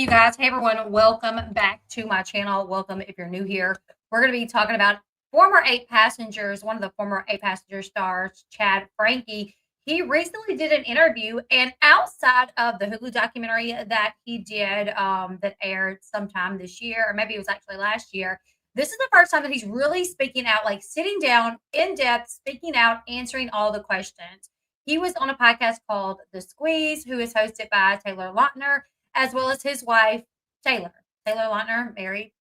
you guys. Hey, everyone. Welcome back to my channel. Welcome if you're new here. We're going to be talking about former Eight Passengers, one of the former Eight Passenger stars, Chad Franke. He recently did an interview, and outside of the Hulu documentary that he did that aired sometime this year, or maybe it was actually last year, this is the first time that he's really speaking out, like sitting down in depth, speaking out, answering all the questions. He was on a podcast called The Squeeze, who is hosted by Taylor Lautner, as well as his wife, Taylor. Taylor Lautner married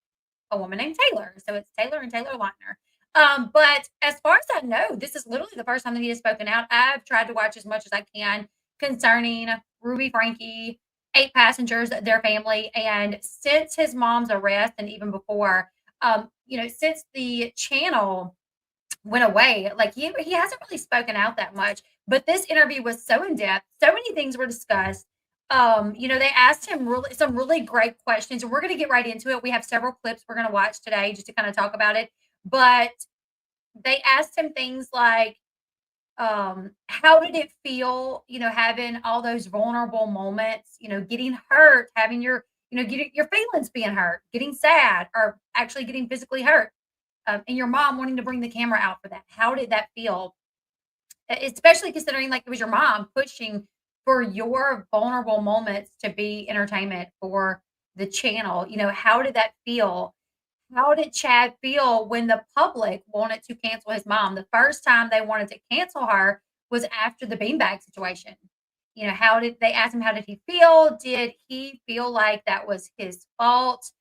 a woman named Taylor. So it's Taylor and Taylor Lautner. But as far as I know, this is literally the first time that he has spoken out. I've tried to watch as much as I can concerning Ruby Franke, Eight Passengers, their family. And since his mom's arrest and even before, since the channel went away, like he hasn't really spoken out that much. But this interview was so in depth, so many things were discussed. They asked him some really great questions, and we're going to get right into it. We have several clips we're going to watch today just to kind of talk about it. But they asked him things like, how did it feel, having all those vulnerable moments, getting hurt, having getting your feelings being hurt, getting sad, or actually getting physically hurt, and your mom wanting to bring the camera out for that. How did that feel? Especially considering like it was your mom pushing for your vulnerable moments to be entertainment for the channel. How did that feel? How did Chad feel when the public wanted to cancel his mom? The first time they wanted to cancel her was after the beanbag situation. How did they ask him, how did he feel? Did he feel like that was his fault?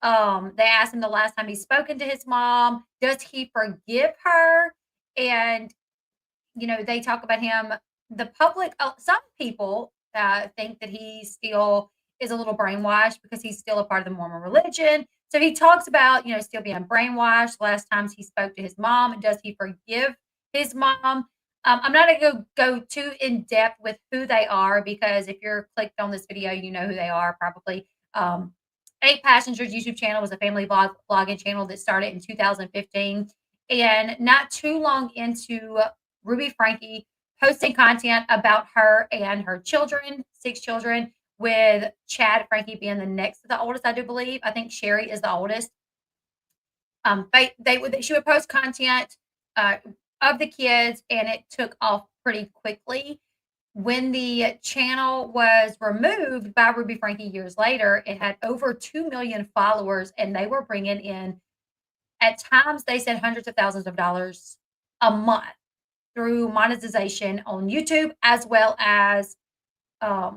They asked him the last time he's spoken to his mom. Does he forgive her? And they talk about him. The public, some people think that he still is a little brainwashed because he's still a part of the Mormon religion. So he talks about, still being brainwashed. Last times he spoke to his mom. Does he forgive his mom? I'm not going to go too in depth with who they are because if you're clicked on this video, you know who they are probably. Eight Passengers YouTube channel was a family vlogging channel that started in 2015. And not too long into Ruby Franke posting content about her and her children, 6 children, with Chad Franke being the next to the oldest, I do believe. I think Sherry is the oldest. She would post content of the kids, and it took off pretty quickly. When the channel was removed by Ruby Franke years later, it had over 2 million followers, and they were bringing in, at times, they said hundreds of thousands of dollars a month through monetization on YouTube, as well as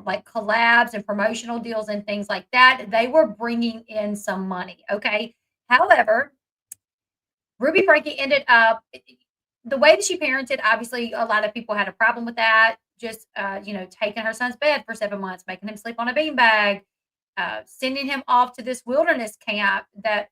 like collabs and promotional deals and things like that. They were bringing in some money. Okay. However, Ruby Franke ended up, the way that she parented, obviously, a lot of people had a problem with that. Just, taking her son's bed for 7 months, making him sleep on a beanbag, sending him off to this wilderness camp that,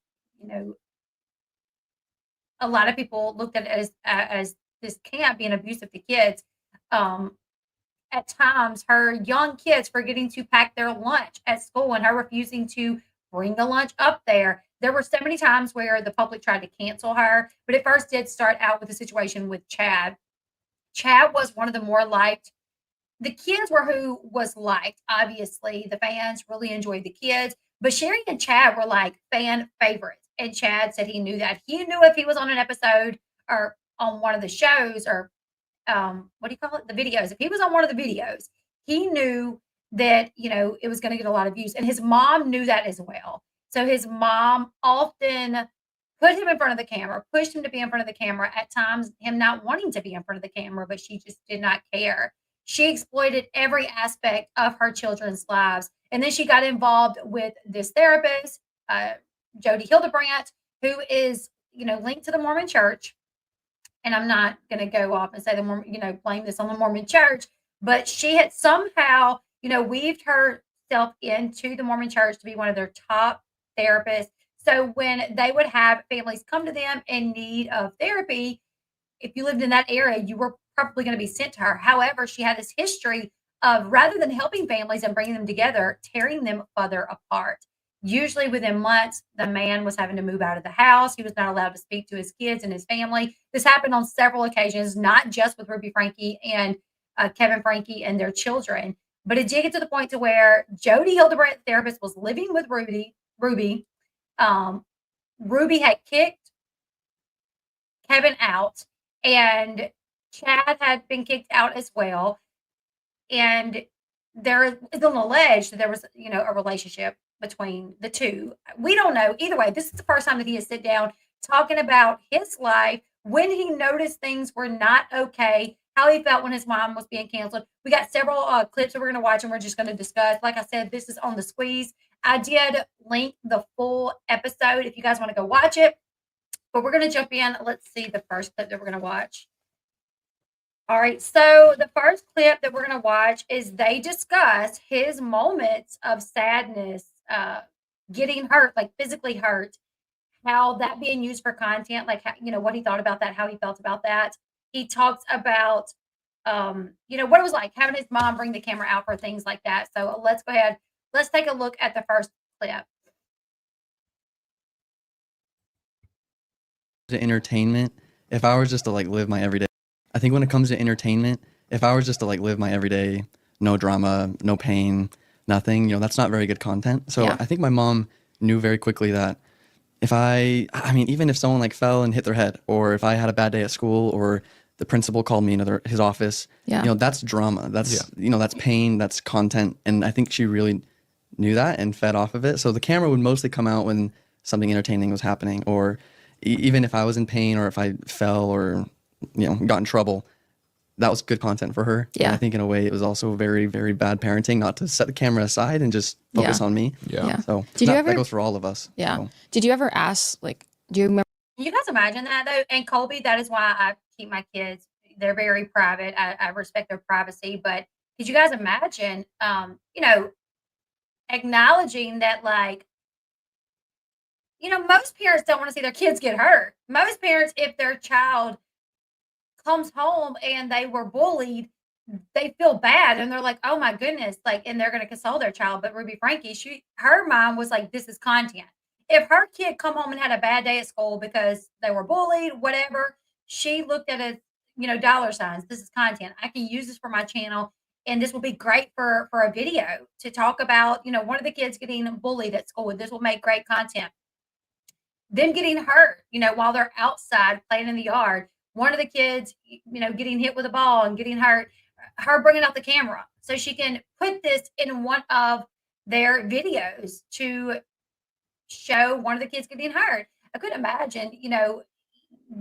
a lot of people looked at it as this camp being abusive to kids. At times, her young kids forgetting to pack their lunch at school and her refusing to bring the lunch up there. There were so many times where the public tried to cancel her, but it first did start out with the situation with Chad. Chad was one of the more liked. The kids were who was liked. Obviously, the fans really enjoyed the kids, but Sherry and Chad were like fan favorites. And Chad said he knew that. He knew if he was on an episode or on one of the shows or what do you call it? The videos. If he was on one of the videos, he knew that, it was going to get a lot of views. And his mom knew that as well. So his mom often put him in front of the camera, pushed him to be in front of the camera, at times him not wanting to be in front of the camera, but she just did not care. She exploited every aspect of her children's lives. And then she got involved with this therapist, Jodi Hildebrandt, who is, linked to the Mormon Church. And I'm not going to go off and say the Mormon, blame this on the Mormon Church, but she had somehow, weaved herself into the Mormon Church to be one of their top therapists. So when they would have families come to them in need of therapy, if you lived in that area, you were probably going to be sent to her. However, she had this history of, rather than helping families and bringing them together, tearing them further apart. Usually within months, the man was having to move out of the house. He was not allowed to speak to his kids and his family. This happened on several occasions, not just with Ruby Franke and Kevin Franke and their children. But it did get to the point to where Jodi Hildebrandt, therapist, was living with Ruby. Ruby had kicked Kevin out, and Chad had been kicked out as well. And there is alleged that there was, a relationship between the two. We don't know. Either way, this is the first time that he has sit down talking about his life, when he noticed things were not okay, how he felt when his mom was being canceled. We got several clips that we're going to watch and we're just going to discuss. Like I said, this is on the squeeze. I did link the full episode if you guys want to go watch it. But we're going to jump in. Let's see the first clip that we're going to watch. All right, so the first clip that we're going to watch is they discuss his moments of sadness, getting hurt, like physically hurt, how that being used for content, like, what he thought about that, how he felt about that. He talks about, what it was like having his mom bring the camera out for things like that. So let's go ahead. Let's take a look at the first clip. To entertainment, if I was just to like live my everyday, I think when it comes to entertainment, if I was just to like live my everyday, no drama, no pain, nothing, that's not very good content. So Yeah. I think my mom knew very quickly that if I mean, even if someone like fell and hit their head, or if I had a bad day at school, or the principal called me into his office, Yeah. that's drama. That's, that's pain, that's content. And I think she really knew that and fed off of it. So the camera would mostly come out when something entertaining was happening, or even if I was in pain, or if I fell or, got in trouble, that was good content for her. Yeah. And I think in a way it was also very, very bad parenting not to set the camera aside and just focus on me. Yeah. So Did that goes for all of us. Yeah. So. Did you ever ask, like, do you remember? You guys imagine that though? And Colby, that is why I keep my kids, they're very private. I respect their privacy, but could you guys imagine, acknowledging that, like, most parents don't want to see their kids get hurt. Most parents, if their child comes home and they were bullied, they feel bad and they're like, oh my goodness, like, and they're going to console their child. But Ruby Franke, her mom was like, this is content. If her kid come home and had a bad day at school because they were bullied, whatever, she looked at it, dollar signs. This is content. I can use this for my channel. And this will be great for a video to talk about, one of the kids getting bullied at school. This will make great content. Them getting hurt, while they're outside playing in the yard. One of the kids, getting hit with a ball and getting hurt. Her bringing out the camera so she can put this in one of their videos to show one of the kids getting hurt. I couldn't imagine,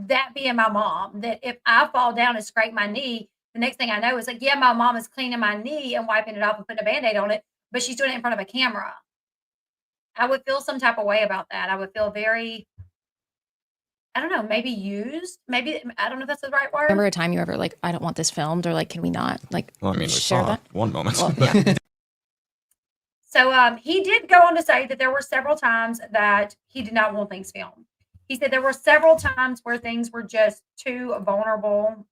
that being my mom, that if I fall down and scrape my knee, the next thing I know is like, yeah, my mom is cleaning my knee and wiping it off and putting a Band-Aid on it, but she's doing it in front of a camera. I would feel some type of way about that. I would feel very, I don't know, maybe used. Maybe, I don't know if that's the right word. Remember a time you ever like, I don't want this filmed, or like, can we not like we share saw that? one moment. Well, yeah. So he did go on to say that there were several times that he did not want things filmed. He said there were several times where things were just too vulnerable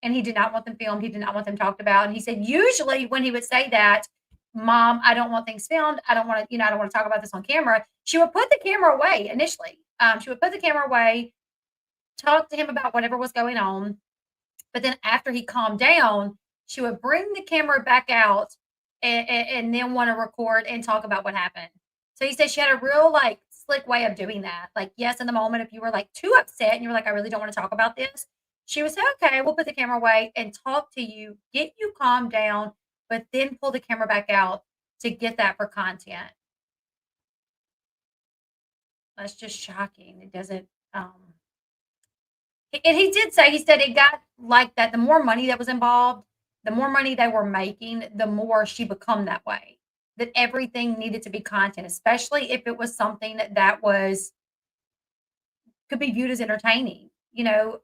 and he did not want them filmed. He did not want them talked about. And he said usually when he would say that, Mom, I don't want things filmed. I don't want to, I don't want to talk about this on camera. She would put the camera away initially. She would put the camera away, talk to him about whatever was going on. But then after he calmed down, she would bring the camera back out and then want to record and talk about what happened. So he said she had a real like slick way of doing that. Like, yes, in the moment, if you were like too upset and you were like, I really don't want to talk about this, she would say, okay, we'll put the camera away and talk to you, get you calmed down, but then pull the camera back out to get that for content. That's just shocking. It doesn't, and he did say, he said it got like that. The more money that was involved, the more money they were making, the more she become that way. That everything needed to be content, especially if it was something that was could be viewed as entertaining. As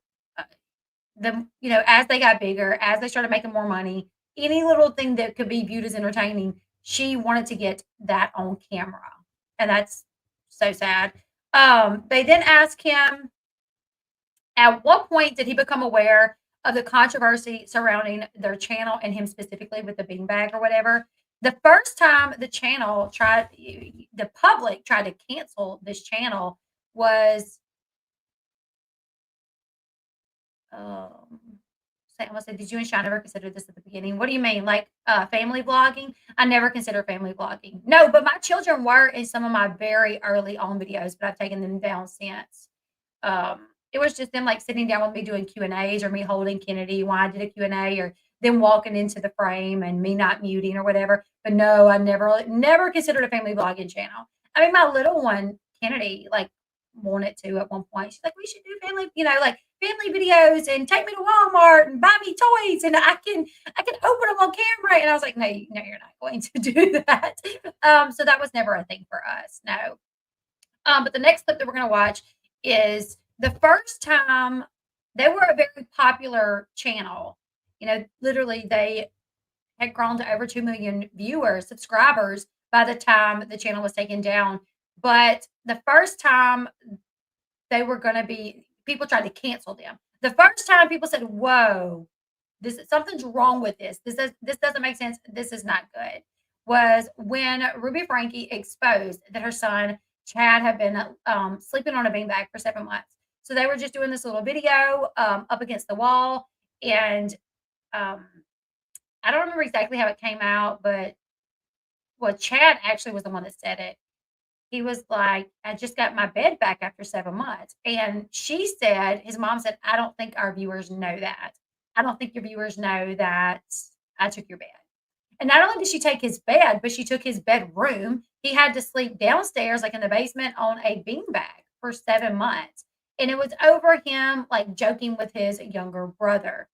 they got bigger, as they started making more money, any little thing that could be viewed as entertaining, she wanted to get that on camera, and that's so sad. They then asked him, at what point did he become aware of the controversy surrounding their channel and him specifically with the beanbag or whatever? The first time the public tried to cancel this channel was, I said, did you and Sean ever consider this at the beginning? What do you mean? Like family vlogging? I never considered family vlogging. No, but my children were in some of my very early on videos, but I've taken them down since. It was just them like sitting down with me doing Q&As, or me holding Kennedy while I did a Q&A, or them walking into the frame and me not muting or whatever. But no, I never considered a family vlogging channel. I mean, my little one, Kennedy, like wanted to at one point. She's like, we should do family, like family videos and take me to Walmart and buy me toys and I can open them on camera. And I was like, no, you're not going to do that. So that was never a thing for us. No. But the next clip that we're going to watch is the first time they were a very popular channel. Literally they had grown to over 2 million subscribers by the time the channel was taken down. But the first time people tried to cancel them. The first time people said, whoa, something's wrong with this. This doesn't make sense. This is not good. Was when Ruby Franke exposed that her son Chad had been sleeping on a beanbag for 7 months. So they were just doing this little video up against the wall. And I don't remember exactly how it came out, but Chad actually was the one that said it. He was like, I just got my bed back after 7 months. And his mom said, I don't think our viewers know that. I don't think your viewers know that I took your bed. And not only did she take his bed, but she took his bedroom. He had to sleep downstairs, like in the basement, on a beanbag for 7 months. And it was over him, like joking with his younger brother.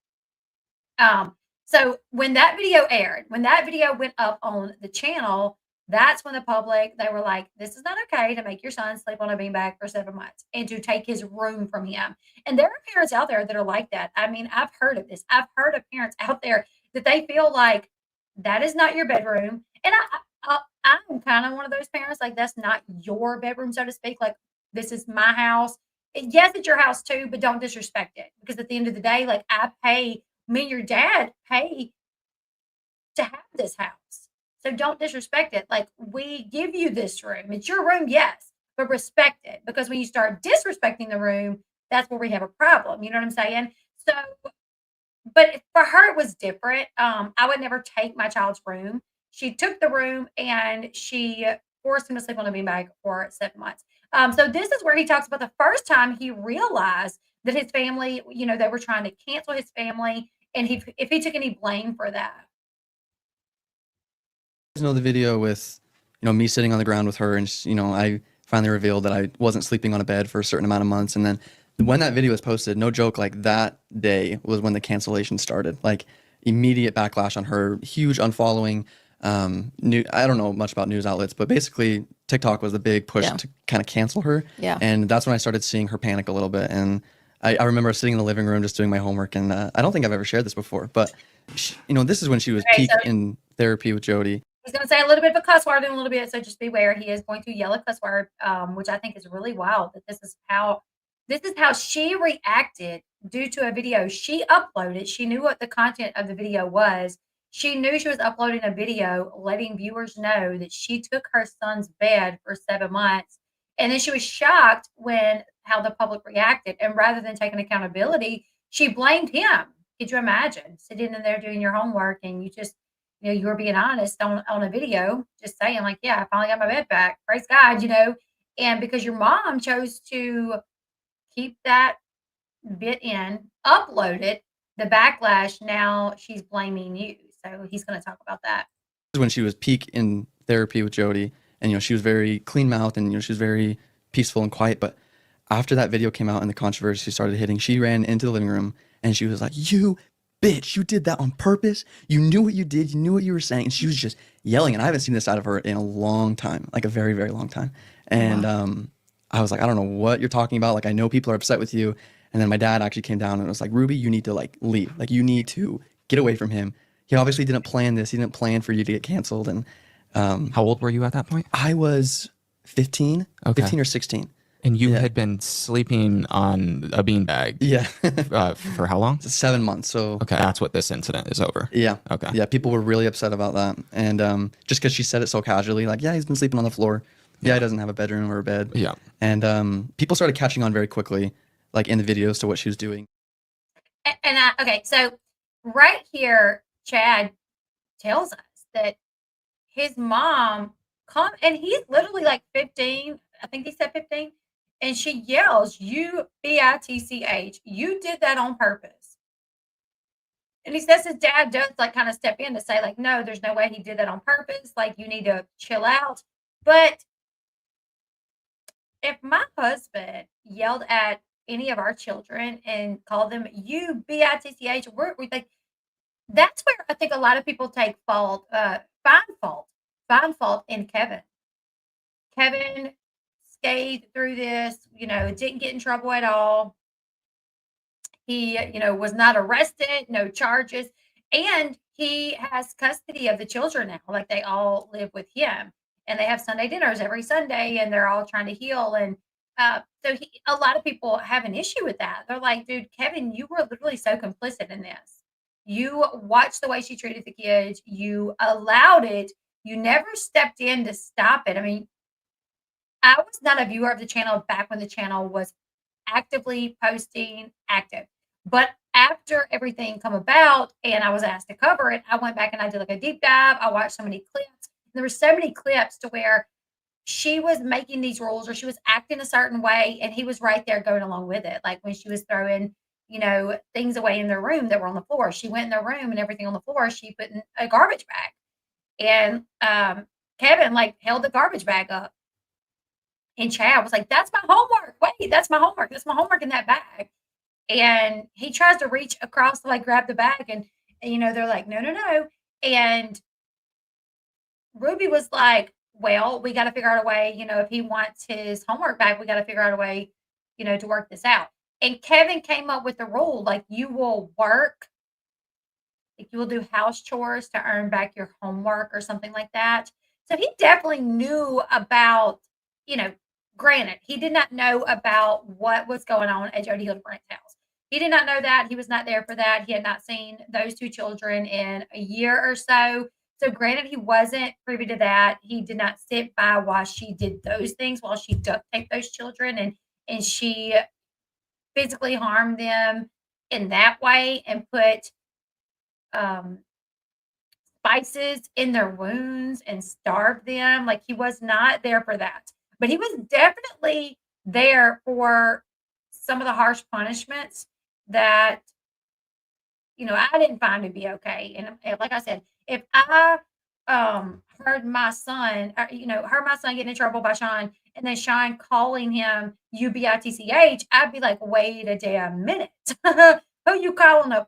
So when that video aired, when that video went up on the channel, that's when they were like, this is not okay to make your son sleep on a beanbag for 7 months and to take his room from him. And there are parents out there that are like that. I mean, I've heard of this. I've heard of parents out there that they feel like that is not your bedroom. And I'm kind of one of those parents, like, that's not your bedroom, so to speak. Like, this is my house. Yes, it's your house too, but don't disrespect it. Because at the end of the day, like, me and your dad pay to have this house. So don't disrespect it. Like, we give you this room. It's your room, yes, but respect it. Because when you start disrespecting the room, that's where we have a problem. You know what I'm saying? So, but for her, it was different. I would never take my child's room. She took the room and she forced him to sleep on a beanbag for 7 months. So this is where he talks about the first time he realized that his family, they were trying to cancel his family, and if he took any blame for that. The video with me sitting on the ground with her, and I finally revealed that I wasn't sleeping on a bed for a certain amount of months. And then when that video was posted, no joke, like that day was when the cancellation started. Like immediate backlash on her, huge unfollowing. I don't know much about news outlets, but basically TikTok was the big push to kind of cancel her. Yeah. And that's when I started seeing her panic a little bit. And I remember sitting in the living room just doing my homework, and I don't think I've ever shared this before, but this is when she was peak in therapy with Jodi. He's going to say a little bit of a cuss word in a little bit, so just beware. He is going to yell a cuss word, which I think is really wild. That this is how she reacted due to a video she uploaded. She knew what the content of the video was. She knew she was uploading a video letting viewers know that she took her son's bed for 7 months. And then she was shocked how the public reacted. And rather than taking accountability, she blamed him. Could you imagine sitting in there doing your homework and you just, you were being honest on a video, just saying like, yeah, I finally got my bed back. Praise God, And because your mom chose to keep that bit in, upload it, the backlash, now she's blaming you. So he's going to talk about that. This is when she was peak in therapy with Jodi, and she was very clean mouthed, and she was very peaceful and quiet. But after that video came out and the controversy started hitting, she ran into the living room and she was like, "You bitch, you did that on purpose. You knew what you did. You knew what you were saying." And she was just yelling. And I haven't seen this out of her in a long time, like a very, very long time. And I was like, I don't know what you're talking about. Like, I know people are upset with you. And then my dad actually came down and was like, "Ruby, you need to leave. Like, you need to get away from him. He obviously didn't plan this. He didn't plan for you to get canceled." And how old were you at that point? I was 15, Okay. 15 or 16. And you had been sleeping on a beanbag. Yeah. For how long? 7 months. So Okay, that's what this incident is over. yeah. Okay. Yeah, people were really upset about that. And just because she said it so casually, like, yeah, he's been sleeping on the floor. Yeah, he doesn't have a bedroom or a bed. Yeah. And people started catching on very quickly, like in the videos, to what she was doing. Okay, so right here, Chad tells us that his mom come and he's literally like 15. I think he said 15. And she yells, "You bitch, you did that on purpose." And he says his dad does like kind of step in to say, like, no, there's no way he did that on purpose. Like, you need to chill out. But if my husband yelled at any of our children and called them you bitch, we like that's where I think a lot of people take fault, find fault in Kevin. Kevin scathed through this, didn't get in trouble at all. He, was not arrested, no charges, and he has custody of the children now. Like they all live with him, and they have Sunday dinners every Sunday, and they're all trying to heal. And a lot of people have an issue with that. They're like, dude, Kevin, you were literally so complicit in this. You watched the way she treated the kids. You allowed it. You never stepped in to stop it. I mean, I was not a viewer of the channel back when the channel was actively posting active. But after everything come about and I was asked to cover it, I went back and I did like a deep dive. I watched so many clips. There were so many clips to where she was making these rules or she was acting a certain way and he was right there going along with it. Like when she was throwing, things away in their room that were on the floor. She went in their room and everything on the floor, she put in a garbage bag. And Kevin like held the garbage bag up. And Chad was like, that's my homework. Wait, that's my homework. That's my homework in that bag. And he tries to reach across to like grab the bag. And they're like, no, no, no. And Ruby was like, well, we got to figure out a way, if he wants his homework back, we got to figure out a way, to work this out. And Kevin came up with the rule, like you will work, like you will do house chores to earn back your homework or something like that. So he definitely knew about, granted, he did not know about what was going on at Jodi Hildebrandt's house. He did not know that. He was not there for that. He had not seen those two children in a year or so. So granted, he wasn't privy to that. He did not sit by while she did those things, while she duct taped those children and she physically harmed them in that way and put spices in their wounds and starved them. Like he was not there for that. But he was definitely there for some of the harsh punishments that, I didn't find to be okay. And like I said, if I heard my son, heard my son get in trouble by Sean, and then Sean calling him UBITCH, I'd be like, wait a damn minute. Who you calling a,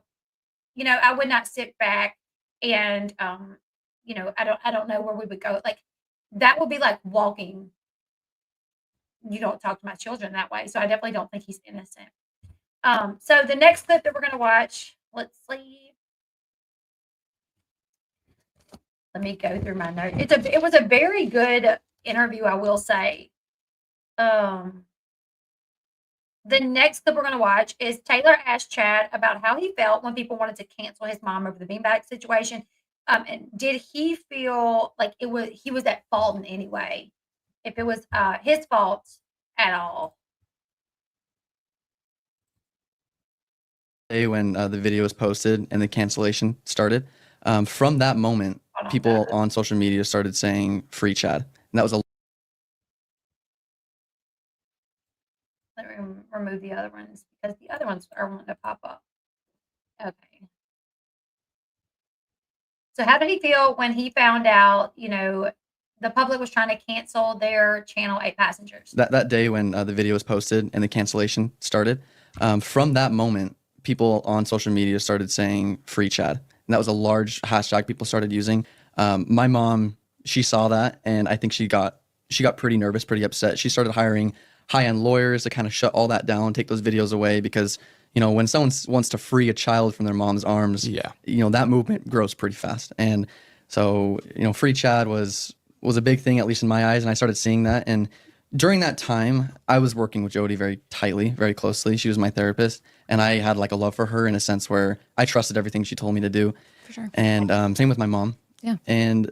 I would not sit back and, I don't know where we would go. Like that would be like walking. You don't talk to my children that way. So I definitely don't think he's innocent. So the next clip that we're going to watch, let's see. Let me go through my notes. It was a very good interview, I will say. The next clip we're going to watch is Taylor asked Chad about how he felt when people wanted to cancel his mom over the beanbag situation. And did he feel like he was at fault in any way? If it was his fault at all. When the video was posted and the cancellation started, from that moment, people on social media started saying free Chad. And that was a Let me remove the other ones because the other ones are wanting to pop up. Okay. So how did he feel when he found out, the public was trying to cancel their channel 8 passengers? That day when the video was posted and the cancellation started, from that moment, people on social media started saying free Chad. And that was a large hashtag people started using. My mom, she saw that, and I think she got pretty nervous, pretty upset. She started hiring high-end lawyers to kind of shut all that down, take those videos away, because when someone wants to free a child from their mom's arms, that movement grows pretty fast. And so free Chad was a big thing, at least in my eyes, and I started seeing that. And during that time, I was working with Jodi very tightly, very closely. She was my therapist, and I had like a love for her in a sense where I trusted everything she told me to do. For sure. And same with my mom. Yeah. And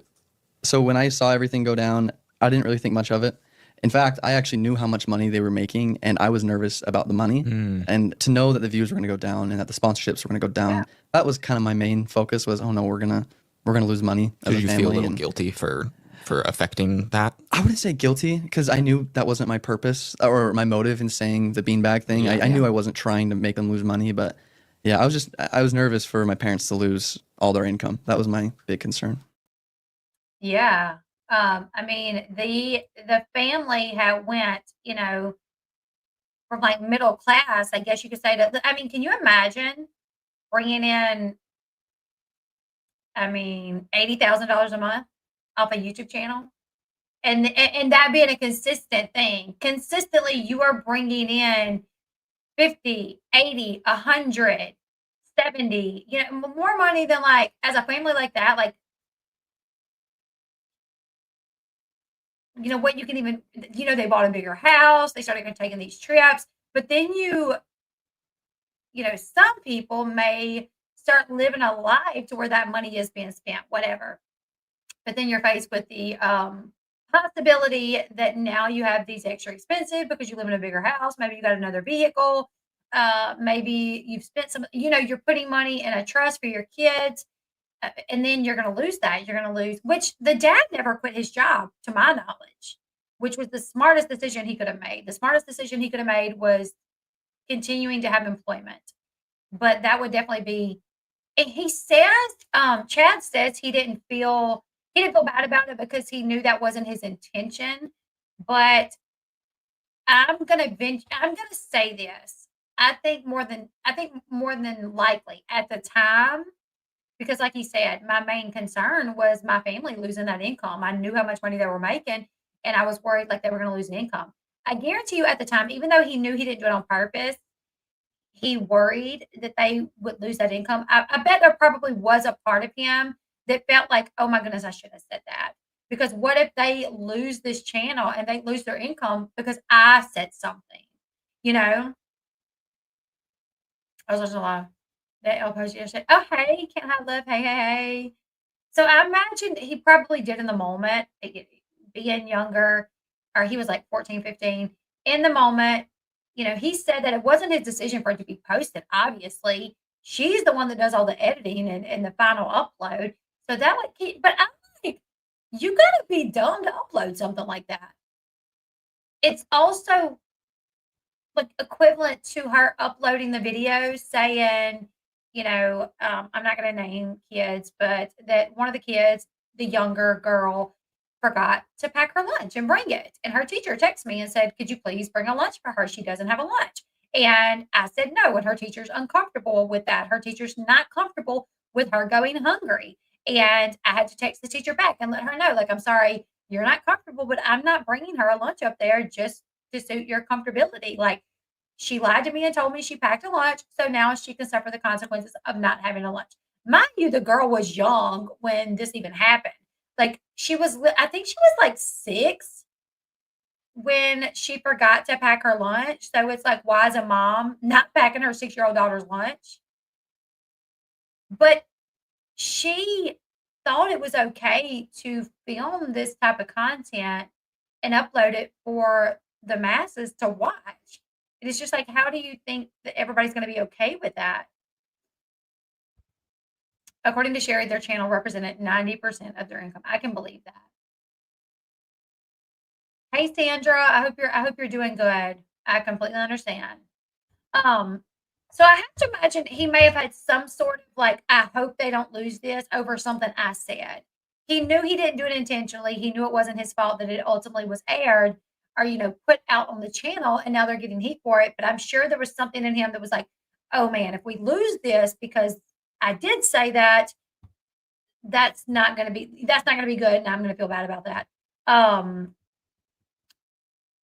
so when I saw everything go down, I didn't really think much of it. In fact, I actually knew how much money they were making, and I was nervous about the money. And to know that the views were going to go down and that the sponsorships were going to go down, that was kind of my main focus. Was, oh no, we're gonna lose money as Did a you family. feel a little And guilty for affecting that? I wouldn't say guilty, because I knew that wasn't my purpose or my motive in saying the beanbag thing. I knew I wasn't trying to make them lose money, but yeah, I was nervous for my parents to lose all their income. That was my big concern. Yeah. I mean, the family had went, you know, from like middle class, I guess you could say, to, I mean, can you imagine bringing in, I mean, $80,000 a month off a YouTube channel? And that being a consistent thing. Consistently, you are bringing in 50, 80, 100, 70, you know, more money than, like, as a family like that, like, you know, what you can even, you know, they bought a bigger house, they started taking these trips, but then you know, some people may start living a life to where that money is being spent, whatever. But then you're faced with the possibility that now you have these extra expensive because you live in a bigger house. Maybe you got another vehicle. Maybe you've spent some, you know, you're putting money in a trust for your kids. And then you're going to lose that. You're going to lose, which the dad never quit his job, to my knowledge, which was the smartest decision he could have made. The smartest decision he could have made was continuing to have employment. But that would definitely be, and he says, Chad says he didn't feel bad about it because he knew that wasn't his intention. But I'm gonna say this. I think more than likely at the time, because like he said, my main concern was my family losing that income. I knew how much money they were making, and I was worried like they were gonna lose an income. I guarantee you at the time, even though he knew he didn't do it on purpose, he worried that they would lose that income. I bet there probably was a part of him that felt like, oh my goodness, I should have said that. Because what if they lose this channel and they lose their income because I said something? You know? I was watching a live that Elle posted yesterday. Oh, hey, can't have love. Hey, hey, hey. So I imagine he probably did in the moment, being younger, or he was like 14, 15. In the moment, you know, he said that it wasn't his decision for it to be posted, obviously. She's the one that does all the editing and the final upload. So that would keep, but I'm like, you gotta be dumb to upload something like that. It's also like equivalent to her uploading the videos saying, you know, I'm not going to name kids, but that one of the kids, the younger girl, forgot to pack her lunch and bring it. And her teacher texted me and said, could you please bring a lunch for her? She doesn't have a lunch. And I said no. And her teacher's uncomfortable with that. Her teacher's not comfortable with her going hungry. And I had to text the teacher back and let her know, like, I'm sorry, you're not comfortable, but I'm not bringing her a lunch up there just to suit your comfortability. Like, she lied to me and told me she packed a lunch, so now she can suffer the consequences of not having a lunch. Mind you, the girl was young when this even happened. Like, I think she was like 6 when she forgot to pack her lunch. So it's like, why is a mom not packing her 6-year-old daughter's lunch? But she thought it was okay to film this type of content and upload it for the masses to watch. It's just like, how do you think that everybody's going to be okay with that? According to Sherry, their channel represented 90% of their income. I can believe that. Hey Sandra, I hope you're doing good. I completely understand. So I have to imagine he may have had some sort of like, I hope they don't lose this over something I said. He knew he didn't do it intentionally. He knew it wasn't his fault that it ultimately was aired or, you know, put out on the channel, and now they're getting heat for it. But I'm sure there was something in him that was like, oh man, if we lose this because I did say that, that's not going to be good, and I'm going to feel bad about that. All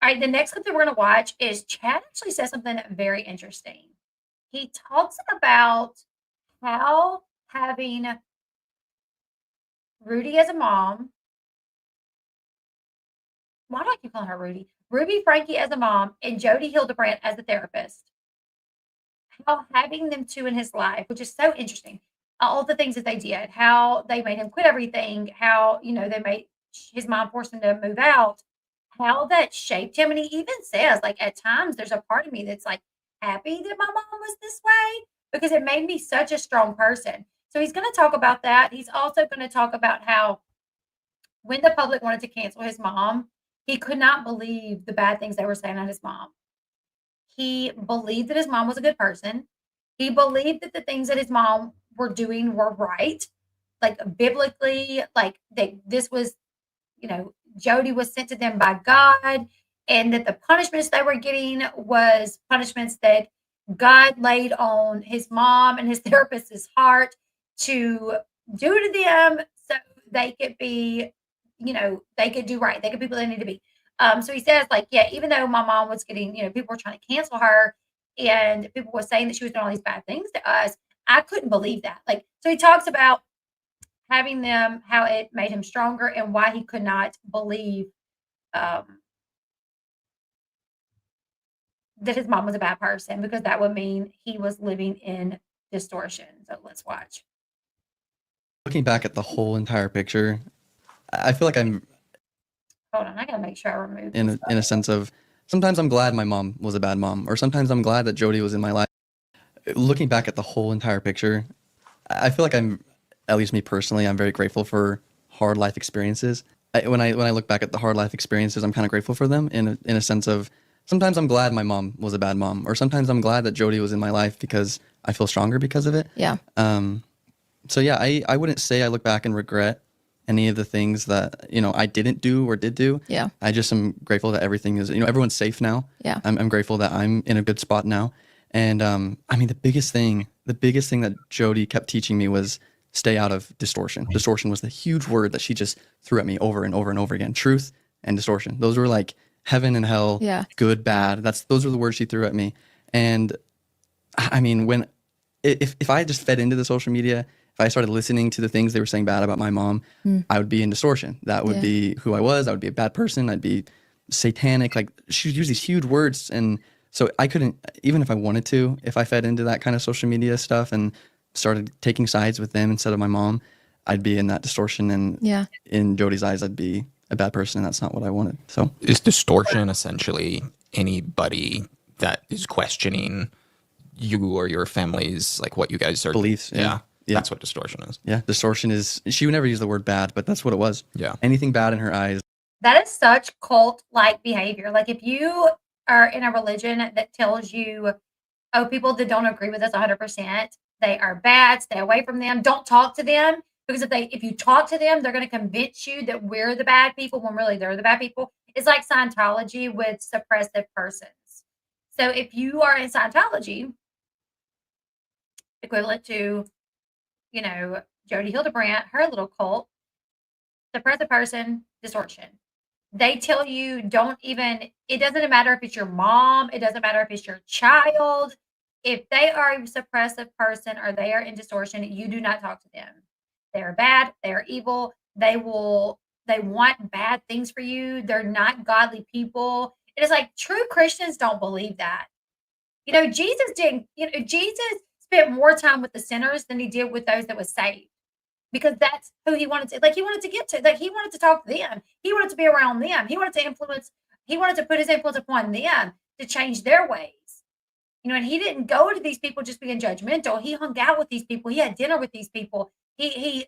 right, the next clip that we're going to watch is Chad actually says something very interesting. He talks about how having Rudy as a mom, why do I keep calling her Rudy? Ruby Franke as a mom and Jodi Hildebrandt as a therapist, how having them two in his life, which is so interesting, all the things that they did, how they made him quit everything, how, you know, they made his mom forced him to move out, how that shaped him. And he even says, like, at times there's a part of me that's like happy that my mom was this way because it made me such a strong person. So he's going to talk about that. He's also going to talk about how when the public wanted to cancel his mom, he could not believe the bad things they were saying on his mom. He believed that his mom was a good person. He believed that the things that his mom were doing were right, like biblically, like this was, Jodi was sent to them by God, and that the punishments they were getting was punishments that God laid on his mom and his therapist's heart to do to them so they could be, they could do right. They could be people they need to be. So he says, like, yeah, even though my mom was getting, people were trying to cancel her and people were saying that she was doing all these bad things to us, I couldn't believe that. Like, so he talks about having them, how it made him stronger and why he could not believe that his mom was a bad person because that would mean he was living in distortion. So let's watch. Looking back at the whole entire picture, I feel like I'm Hold on, I gotta make sure I remove in this. in a sense of sometimes I'm glad my mom was a bad mom, or sometimes I'm glad that Jodi was in my life. Looking back at the whole entire picture, I feel like I'm, at least me personally, I'm very grateful for hard life experiences. When I look back at the hard life experiences, I'm kind of grateful for them in a sense of sometimes I'm glad my mom was a bad mom, or sometimes I'm glad that Jodi was in my life because I feel stronger because of it. Yeah. So yeah, I wouldn't say I look back and regret any of the things that, I didn't do or did do. Yeah. I just am grateful that everything is, everyone's safe now. Yeah. I'm grateful that I'm in a good spot now. And I mean, the biggest thing that Jodi kept teaching me was stay out of distortion. Distortion was the huge word that she just threw at me over and over and over again. Truth and distortion. Those were like heaven and hell, Yeah. good, bad. Those were the words she threw at me. And I mean, if I just fed into the social media, if I started listening to the things they were saying bad about my mom, I would be in distortion. That would be who I was. I would be a bad person. I'd be satanic. Like, she would use these huge words. And so I couldn't, even if I wanted to, if I fed into that kind of social media stuff and started taking sides with them instead of my mom, I'd be in that distortion. And in Jodi's eyes, I'd be a bad person. And that's not what I wanted. So Is distortion essentially anybody that is questioning you or your family's, like, what you guys are beliefs? Yeah. Yeah. That's what distortion is. Yeah, distortion is, she would never use the word bad, but that's what it was. Yeah. Anything bad in her eyes. That is such cult-like behavior. Like, if you are in a religion that tells you, oh, people that don't agree with us 100%, they are bad, stay away from them, don't talk to them, because if you talk to them, they're going to convince you that we're the bad people when really they're the bad people. It's like Scientology with suppressive persons. So if you are in Scientology, equivalent to, Jodi Hildebrandt, her little cult, suppressive person, distortion. They tell you it doesn't matter if it's your mom, it doesn't matter if it's your child. If they are a suppressive person or they are in distortion, you do not talk to them. They are bad, they are evil, they want bad things for you. They're not godly people. It is like true Christians don't believe that. Jesus spent more time with the sinners than he did with those that was saved. Because that's who he wanted to, like, he wanted to get to, like, he wanted to talk to them. He wanted to be around them. He wanted to put his influence upon them to change their ways. And he didn't go to these people just being judgmental. He hung out with these people. He had dinner with these people. He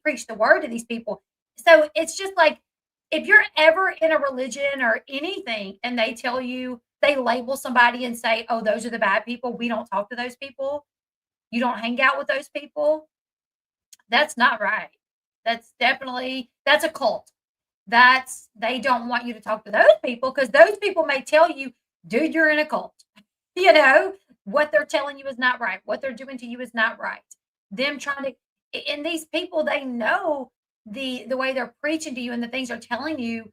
preached the word to these people. So it's just like, if you're ever in a religion or anything and they tell you, they label somebody and say, oh, those are the bad people, we don't talk to those people, you don't hang out with those people, that's not right. That's a cult. They don't want you to talk to those people because those people may tell you, dude, you're in a cult. What they're telling you is not right. What they're doing to you is not right. Them trying to, and these people, they know the way they're preaching to you and the things they're telling you,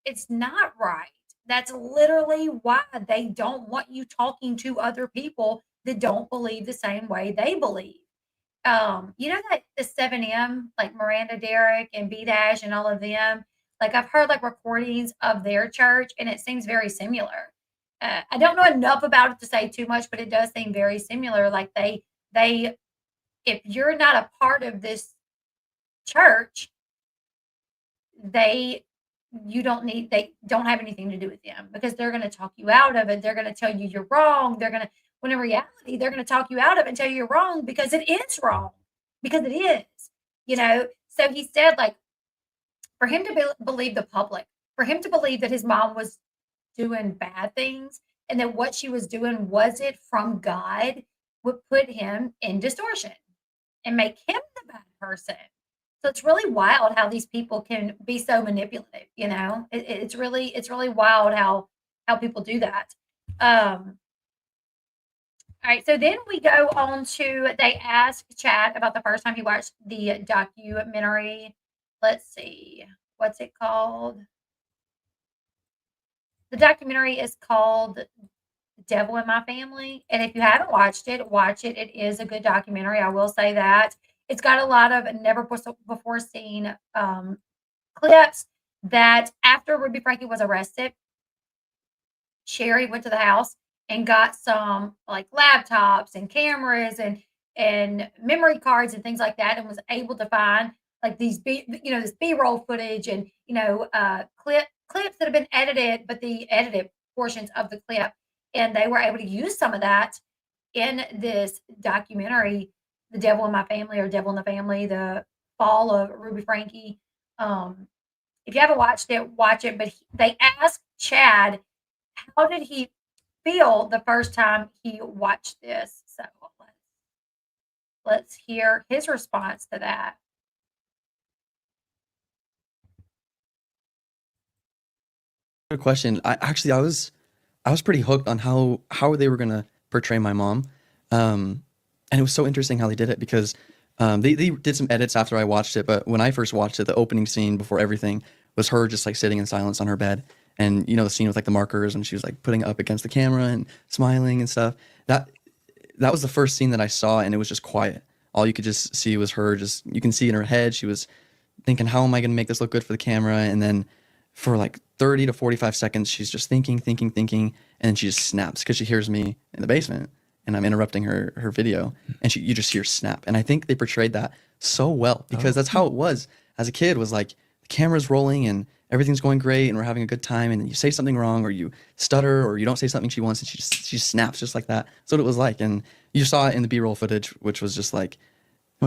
it's not right. That's literally why they don't want you talking to other people that don't believe the same way they believe. That the 7M, like Miranda Derrick and B Dash and all of them, like, I've heard like recordings of their church and it seems very similar. I don't know enough about it to say too much, but it does seem very similar. Like they, if you're not a part of this church, they they don't have anything to do with them because they're going to talk you out of it. They're going to tell you you're wrong. When in reality, they're going to talk you out of it and tell you you're wrong because it is wrong, because it is, you know? So he said, like, for him to believe the public, for him to believe that his mom was doing bad things and that what she was doing wasn't from God would put him in distortion and make him the bad person. So it's really wild how these people can be so manipulative, you know? It's really wild how people do that. All right, so then we go on to they asked Chad about the first time he watched the documentary. Let's see, what's it called? The documentary is called Devil in My Family. And if you haven't watched it, watch it. It is a good documentary. I will say that. It's got a lot of never before seen clips that after Ruby Franke was arrested, Sherry went to the house and got some like laptops and cameras and memory cards and things like that, and was able to find like this B-roll footage and clips that have been edited, but the edited portions of the clip, and they were able to use some of that in this documentary, The Devil in My Family, or Devil in the Family, the fall of Ruby Franke. If you haven't watched it, watch it. But they asked Chad, how did he feel the first time he watched this? So let's hear his response to that. Good question. I was pretty hooked on how they were gonna portray my mom, and it was so interesting how they did it because they did some edits after I watched it. But when I first watched it, the opening scene before everything was her just like sitting in silence on her bed, and the scene with like the markers and she was like putting it up against the camera and smiling and stuff. That was the first scene that I saw, and it was just quiet. All you could just see was her. Just you can see in her head she was thinking, how am I gonna make this look good for the camera? And then for like 30 to 45 seconds, she's just thinking, and then she just snaps because she hears me in the basement and I'm interrupting her video, and you just hear snap. And I think they portrayed that so well because that's how it was as a kid, was like the camera's rolling and everything's going great and we're having a good time, and then you say something wrong or you stutter or you don't say something she wants and she snaps just like that. That's what it was like. And you saw it in the B-roll footage, which was just like,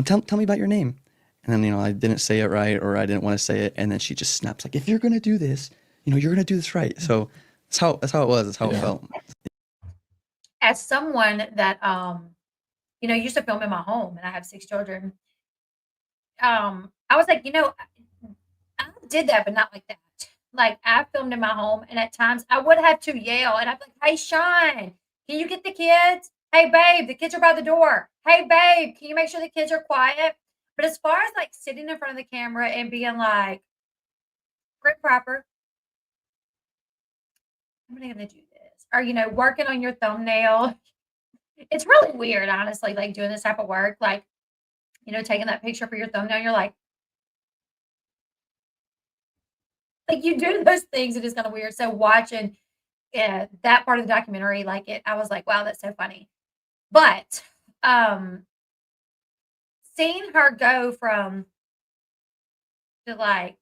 tell me about your name. And then, I didn't say it right, or I didn't want to say it. And then she just snaps like, if you're going to do this, you're going to do this right. So that's how it was. That's how it felt. As someone that, used to film in my home, and I have 6 children, I was like, I did that, but not like that. Like, I filmed in my home, and at times I would have to yell, and I'd be like, hey, Sean, can you get the kids? Hey, babe, the kids are by the door. Hey, babe, can you make sure the kids are quiet? But as far as like sitting in front of the camera and being like, grip proper, I'm going to do this. Or, working on your thumbnail. It's really weird, honestly, like doing this type of work. Like, taking that picture for your thumbnail, you're like you do those things. It is kind of weird. So watching that part of the documentary, I was like, wow, that's so funny. But seeing her go from to like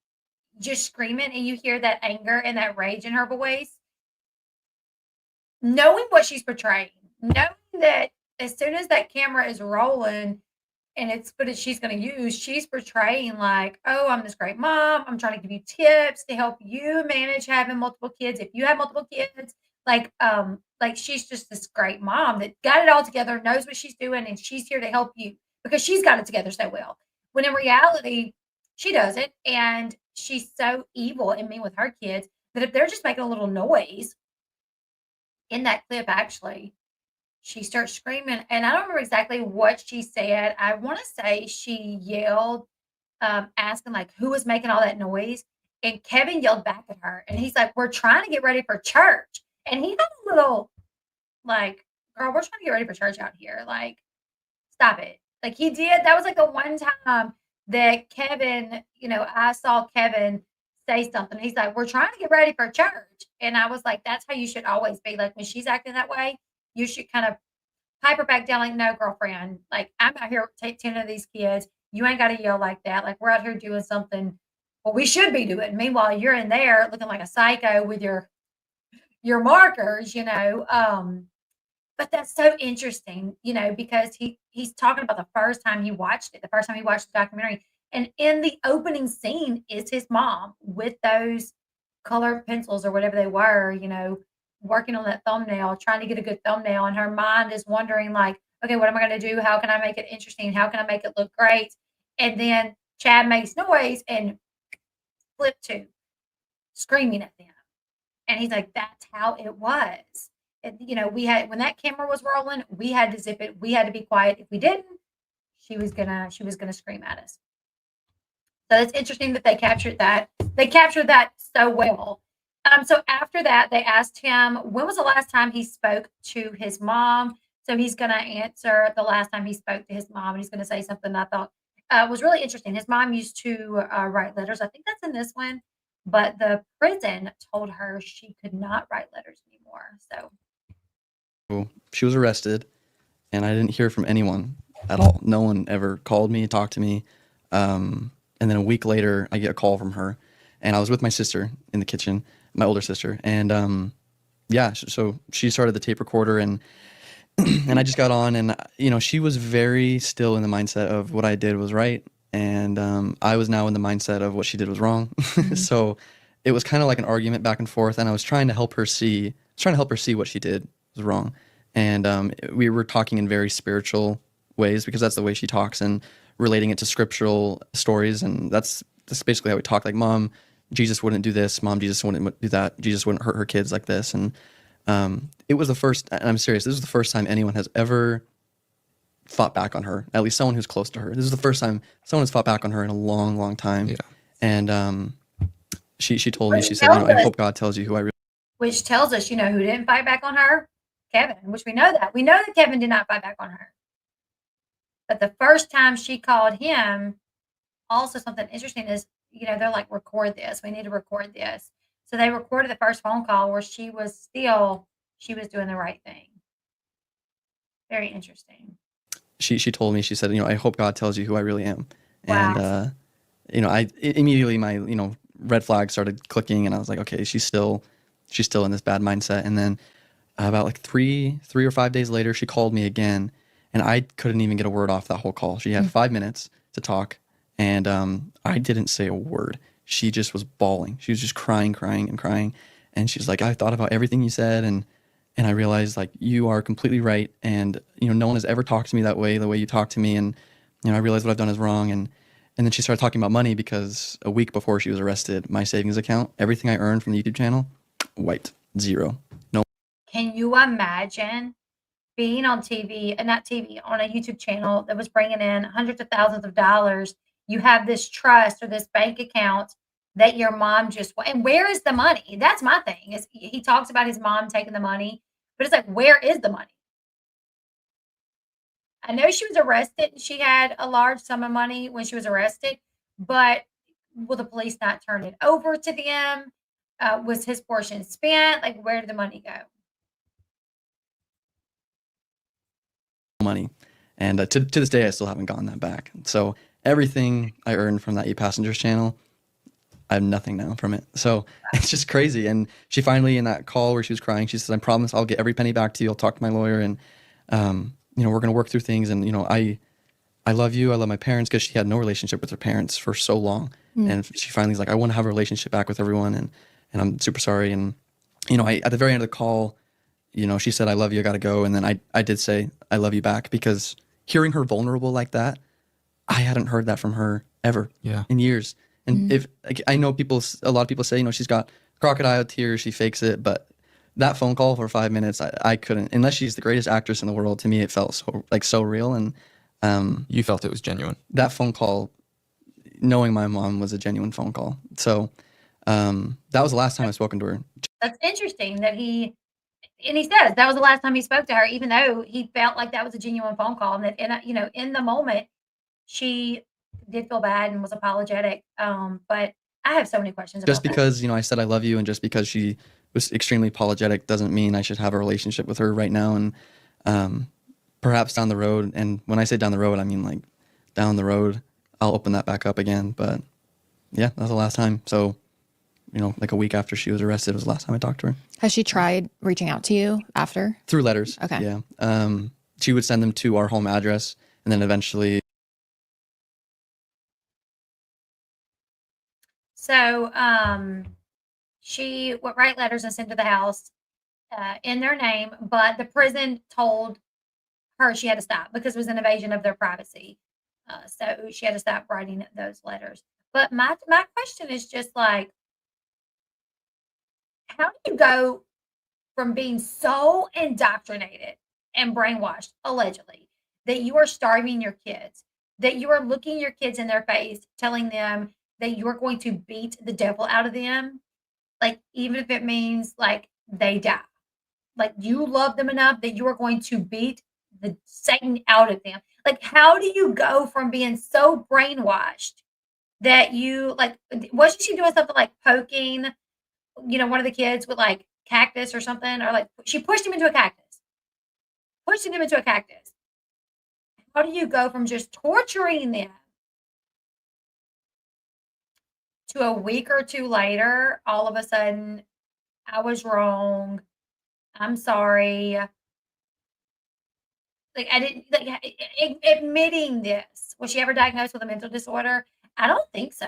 just screaming, and you hear that anger and that rage in her voice, knowing what she's portraying, knowing that as soon as that camera is rolling and it's footage she's going to use, she's portraying like, oh, I'm this great mom. I'm trying to give you tips to help you manage having multiple kids. If you have multiple kids, like she's just this great mom that got it all together, knows what she's doing, and she's here to help you because she's got it together so well. When in reality, she doesn't. And she's so evil and mean with her kids that if they're just making a little noise in that clip, actually, she starts screaming. And I don't remember exactly what she said. I want to say she yelled, asking like who was making all that noise. And Kevin yelled back at her, and he's like, we're trying to get ready for church. And he had a little like, girl, we're trying to get ready for church out here. Like, stop it. Like, he did. That was like the one time that Kevin, I saw Kevin say something. He's like, we're trying to get ready for church. And I was like, that's how you should always be. Like, when she's acting that way, you should kind of pipe her back down. Like, no, girlfriend, like, I'm out here tending to these kids. You ain't got to yell like that. Like, we're out here doing something what we should be doing. Meanwhile, you're in there looking like a psycho with your markers, but that's so interesting, because he's talking about the first time he watched it, the first time he watched the documentary. And in the opening scene is his mom with those colored pencils or whatever they were, working on that thumbnail, trying to get a good thumbnail. And her mind is wondering, like, okay, what am I going to do? How can I make it interesting? How can I make it look great? And then Chad makes noise and flip to screaming at them. And he's like, that's how it was. And, we had, when that camera was rolling, we had to zip it. We had to be quiet. If we didn't, she was gonna scream at us. So it's interesting that they captured that. They captured that so well. So after that, they asked him, when was the last time he spoke to his mom? So he's going to answer the last time he spoke to his mom, and he's going to say something I thought was really interesting. His mom used to write letters. I think that's in this one, but the prison told her she could not write letters anymore. So She was arrested, and I didn't hear from anyone at all. No one ever called me, talked to me. And then a week later, I get a call from her, and I was with my sister in the kitchen, my older sister, and so she started the tape recorder, and and I just got on, and she was very still in the mindset of what I did was right, and I was now in the mindset of what she did was wrong. So it was kind of like an argument back and forth, and I was trying to help her see what she did was wrong, and we were talking in very spiritual ways because that's the way she talks, and relating it to scriptural stories, and that's basically how we talk. Like, Mom, Jesus wouldn't do this. Mom, Jesus wouldn't do that. Jesus wouldn't hurt her kids like this. And it was the first, and I'm serious, this was the first time anyone has ever fought back on her, at least someone who's close to her. This is the first time someone has fought back on her in a long, long time. Yeah. And she told me, she said, I hope God tells you who I really. Which tells us, who didn't fight back on her? Kevin, which we know that. We know that Kevin did not fight back on her. But the first time she called him, also something interesting is, they're like, record this. We need to record this. So they recorded the first phone call where she was doing the right thing. Very interesting. She told me, she said, I hope God tells you who I really am. Wow. And, I immediately, my, red flag started clicking, and I was like, okay, she's still in this bad mindset. And then about like three or 5 days later, she called me again. And I couldn't even get a word off that whole call. She had 5 minutes to talk, and I didn't say a word. She just was bawling. She was just crying. And she's like, I thought about everything you said, and I realized, like, you are completely right. And, no one has ever talked to me that way, the way you talk to me. And, I realized what I've done is wrong. And then she started talking about money, because a week before she was arrested, my savings account, everything I earned from the YouTube channel, wiped. Zero. No. Can you imagine being on TV, and not TV, on a YouTube channel that was bringing in hundreds of thousands of dollars? You have this trust or this bank account that your mom and where is the money? That's my thing. Is he talks about his mom taking the money, but it's like, where is the money? I know she was arrested and she had a large sum of money when she was arrested, but will the police not turn it over to them? Was his portion spent? Like, where did the money go? Money. And to this day, I still haven't gotten that back. So everything I earned from that 8 Passengers channel, I have nothing now from it. So it's just crazy. And she finally, in that call where she was crying, she says, I promise I'll get every penny back to you. I'll talk to my lawyer, and we're going to work through things. And I love you. I love my parents, because she had no relationship with her parents for so long. And she finally is like, I want to have a relationship back with everyone, and I'm super sorry. And at the very end of the call, she said, I love you, I got to go. And then I did say, I love you back, because hearing her vulnerable like that, I hadn't heard that from her ever in years. And if I know a lot of people say, she's got crocodile tears, she fakes it. But that phone call for 5 minutes, I couldn't, unless she's the greatest actress in the world. To me, it felt so real. And you felt it was genuine. That phone call, knowing my mom, was a genuine phone call. So that was the last time I've spoken to her. That's interesting that he says that was the last time he spoke to her, even though he felt like that was a genuine phone call, and that in the moment she did feel bad and was apologetic. But I have so many questions about just because I said I love you, and just because she was extremely apologetic, doesn't mean I should have a relationship with her right now. And perhaps down the road, and when I say down the road, I mean like down the road, I'll open that back up again. But Yeah, that was the last time. So, like a week after she was arrested was the last time I talked to her. Has she tried reaching out to you after? Through letters. Okay. Yeah. She would send them to our home address, and then eventually. So she would write letters and send to the house in their name, but the prison told her she had to stop because it was an invasion of their privacy. So she had to stop writing those letters. But my question is just like, how do you go from being so indoctrinated and brainwashed, allegedly, that you are starving your kids, that you are looking your kids in their face, telling them that you're going to beat the devil out of them, like even if it means like they die. Like you love them enough that you are going to beat the Satan out of them. Like, how do you go from being so brainwashed that you like? Wasn't she doing something like poking, one of the kids with like cactus or something, or like she pushed him into a cactus, pushing him into a cactus? How do you go from just torturing them to a week or two later, all of a sudden, I was wrong. I'm sorry. Like I didn't like admitting this. Was she ever diagnosed with a mental disorder? I don't think so.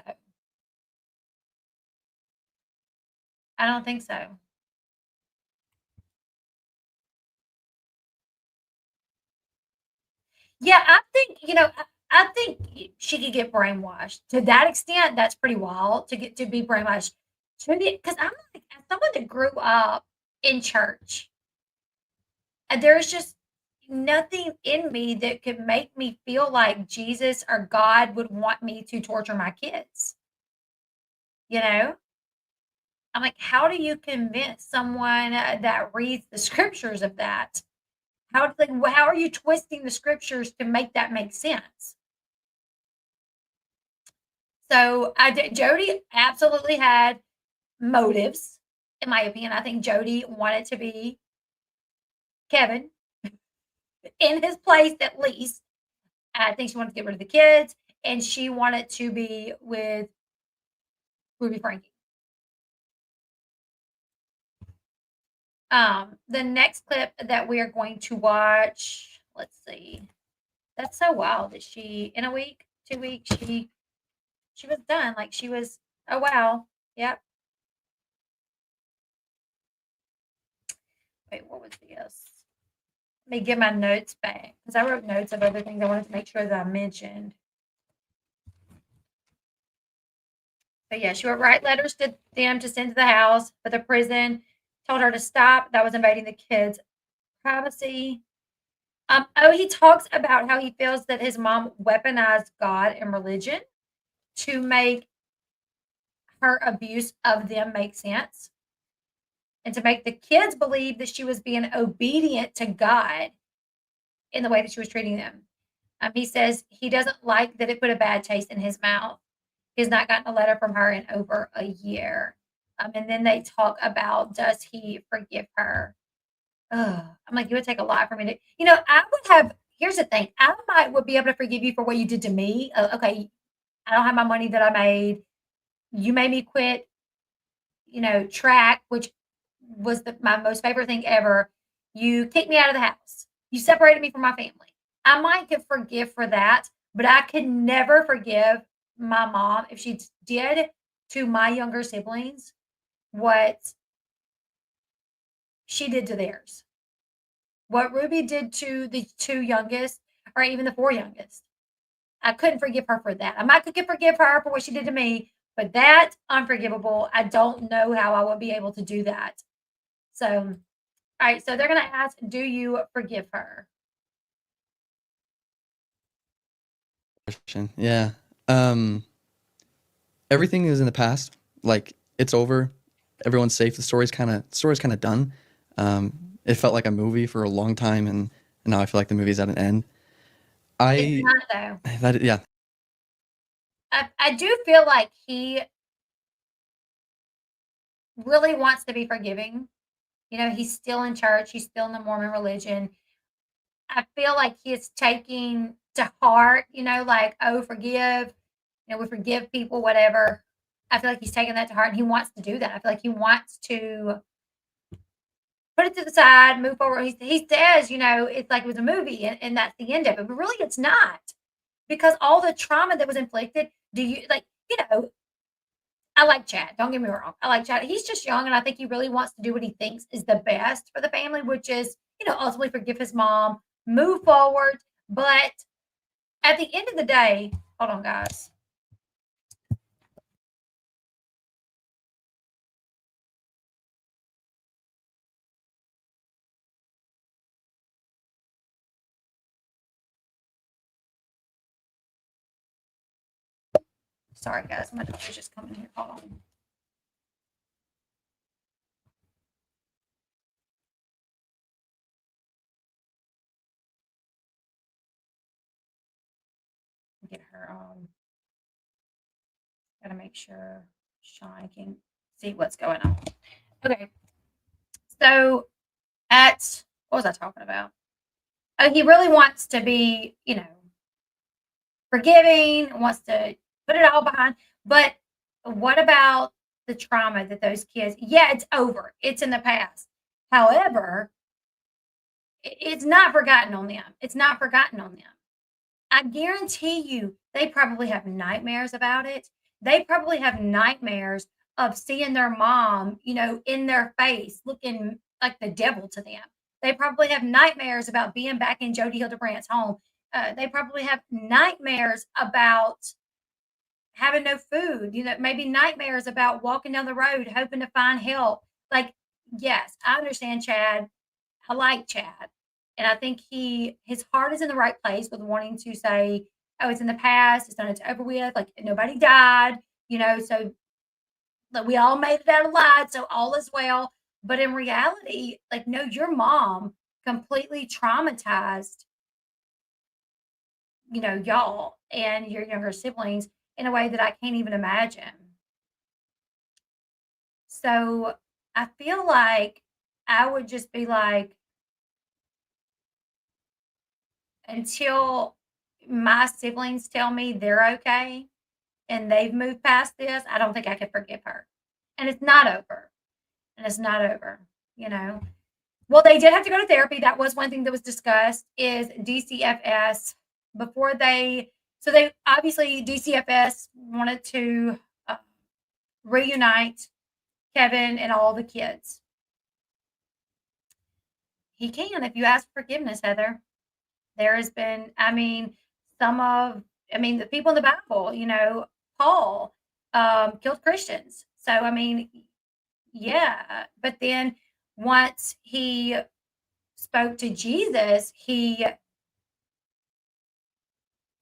I don't think so. Yeah, I think, I think she could get brainwashed. To that extent, that's pretty wild to get to be brainwashed. Because I'm like, as someone that grew up in church, and there's just nothing in me that could make me feel like Jesus or God would want me to torture my kids. You know? I'm like, how do you convince someone that reads the scriptures of that? How are you twisting the scriptures to make that make sense? So Jodi absolutely had motives, in my opinion. I think Jodi wanted to be Kevin in his place at least. I think she wanted to get rid of the kids, and she wanted to be with Ruby Franke. The next clip that we are going to watch, let's see. That's so wild that she in a week, 2 weeks, she was done. Like she was, oh wow. Yep. Wait, what was this? Let me get my notes back because I wrote notes of other things I wanted to make sure that I mentioned. But yeah, she would write letters to them to send to the house, but the prison told her to stop. That was invading the kids' privacy. He talks about how he feels that his mom weaponized God and religion to make her abuse of them make sense and to make the kids believe that she was being obedient to God in the way that she was treating them. He says he doesn't like that it put a bad taste in his mouth. He's not gotten a letter from her in over a year. And then they talk about, does he forgive her? Ugh. I'm like, it would take a lot for me to, I would have, here's the thing. Would be able to forgive you for what you did to me. Okay. I don't have my money that I made. You made me quit, track, which was my most favorite thing ever. You kicked me out of the house. You separated me from my family. I might could forgive for that, but I could never forgive my mom if she did to my younger siblings what she did to theirs. What Ruby did to the two youngest, or even the four youngest. I couldn't forgive her for that. I might could forgive her for what she did to me, but that unforgivable. I don't know how I would be able to do that. So, all right. So they're going to ask, do you forgive her? Yeah. Everything is in the past. Like it's over. Everyone's safe. The story's kind of done. It felt like a movie for a long time, and now I feel like the movie's at an end. It's not though. Yeah. I do feel like he really wants to be forgiving. He's still in church. He's still in the Mormon religion. I feel like he is taking to heart, like, oh, forgive. We forgive people, whatever. I feel like he's taking that to heart and he wants to do that. I feel like he wants to put it to the side, move forward. He says, it's like it was a movie and that's the end of it. But really, it's not because all the trauma that was inflicted. I like Chad. Don't get me wrong. I like Chad. He's just young, and I think he really wants to do what he thinks is the best for the family, which is, ultimately forgive his mom, move forward. But at the end of the day, hold on, guys. Sorry, guys. My daughter's just coming here. Hold on. Get her on. Gotta make sure Sean can see what's going on. Okay. So what was I talking about? He really wants to be, forgiving, wants to put it all behind. But what about the trauma that those kids, it's over. It's in the past. However, it's not forgotten on them. It's not forgotten on them. I guarantee you they probably have nightmares about it. They probably have nightmares of seeing their mom, in their face looking like the devil to them. They probably have nightmares about being back in Jodi Hildebrandt's home. They probably have nightmares about having no food, maybe nightmares about walking down the road, hoping to find help. Like, yes, I understand Chad. I like Chad. And I think his heart is in the right place with wanting to say, oh, it's in the past, it's done, it's over with, like nobody died, so like, we all made it out alive, so all is well. But in reality, like, no, your mom completely traumatized, y'all and your younger siblings in a way that I can't even imagine. So I feel like I would just be like, until my siblings tell me they're okay and they've moved past this, I don't think I could forgive her. And it's not over. And it's not over, Well, they did have to go to therapy. That was one thing that was discussed is DCFS before they obviously DCFS wanted to reunite Kevin and all the kids. He can if you ask forgiveness, Heather. There has been, the people in the Bible, Paul killed Christians. So, yeah. But then once he spoke to Jesus, he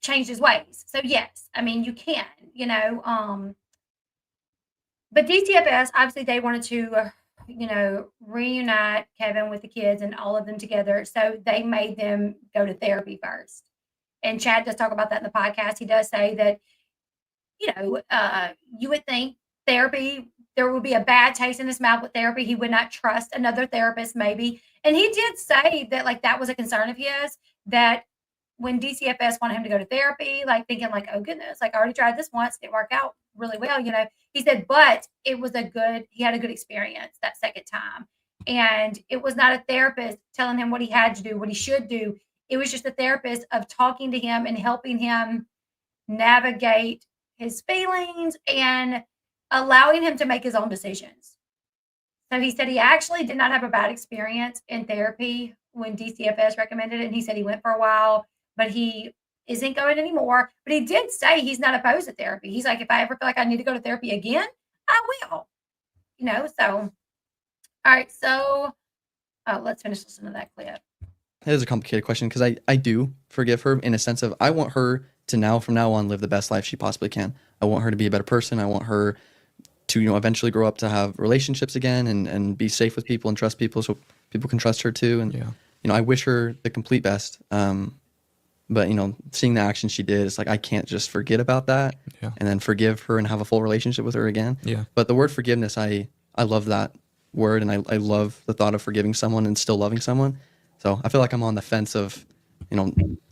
changed his ways. So, yes, you can, but DCFS, obviously, they wanted to, reunite Kevin with the kids and all of them together. So they made them go to therapy first. And Chad does talk about that in the podcast. He does say that, you would think therapy, there would be a bad taste in his mouth with therapy. He would not trust another therapist, maybe. And he did say that, like, that was a concern of his, that when DCFS wanted him to go to therapy, like thinking like, oh goodness, like I already tried this once, didn't work out really well, He said, but he had a good experience that second time. And it was not a therapist telling him what he had to do, what he should do. It was just a therapist of talking to him and helping him navigate his feelings and allowing him to make his own decisions. So he said he actually did not have a bad experience in therapy when DCFS recommended it. And he said he went for a while, but he isn't going anymore. But he did say he's not opposed to therapy. He's like, if I ever feel like I need to go to therapy again, I will. So. All right. So let's finish listening to that clip. It is a complicated question because I do forgive her in a sense of I want her to from now on live the best life she possibly can. I want her to be a better person. I want her to eventually grow up to have relationships again and be safe with people and trust people so people can trust her too. And I wish her the complete best. But seeing the action she did, it's like I can't just forget about that and then forgive her and have a full relationship with her again. Yeah. But the word forgiveness, I love that word, and I love the thought of forgiving someone and still loving someone. So I feel like I'm on the fence of,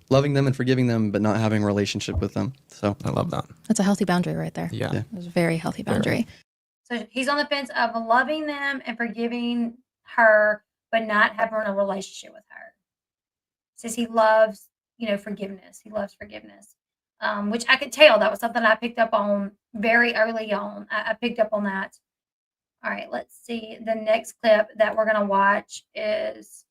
loving them and forgiving them, but not having a relationship with them. So I love that. That's a healthy boundary right there. Yeah. Yeah. It was a very healthy boundary. So he's on the fence of loving them and forgiving her, but not having a relationship with her. Says he loves, forgiveness. He loves forgiveness, which I could tell. That was something I picked up on very early on. I picked up on that. All right, let's see. The next clip that we're going to watch is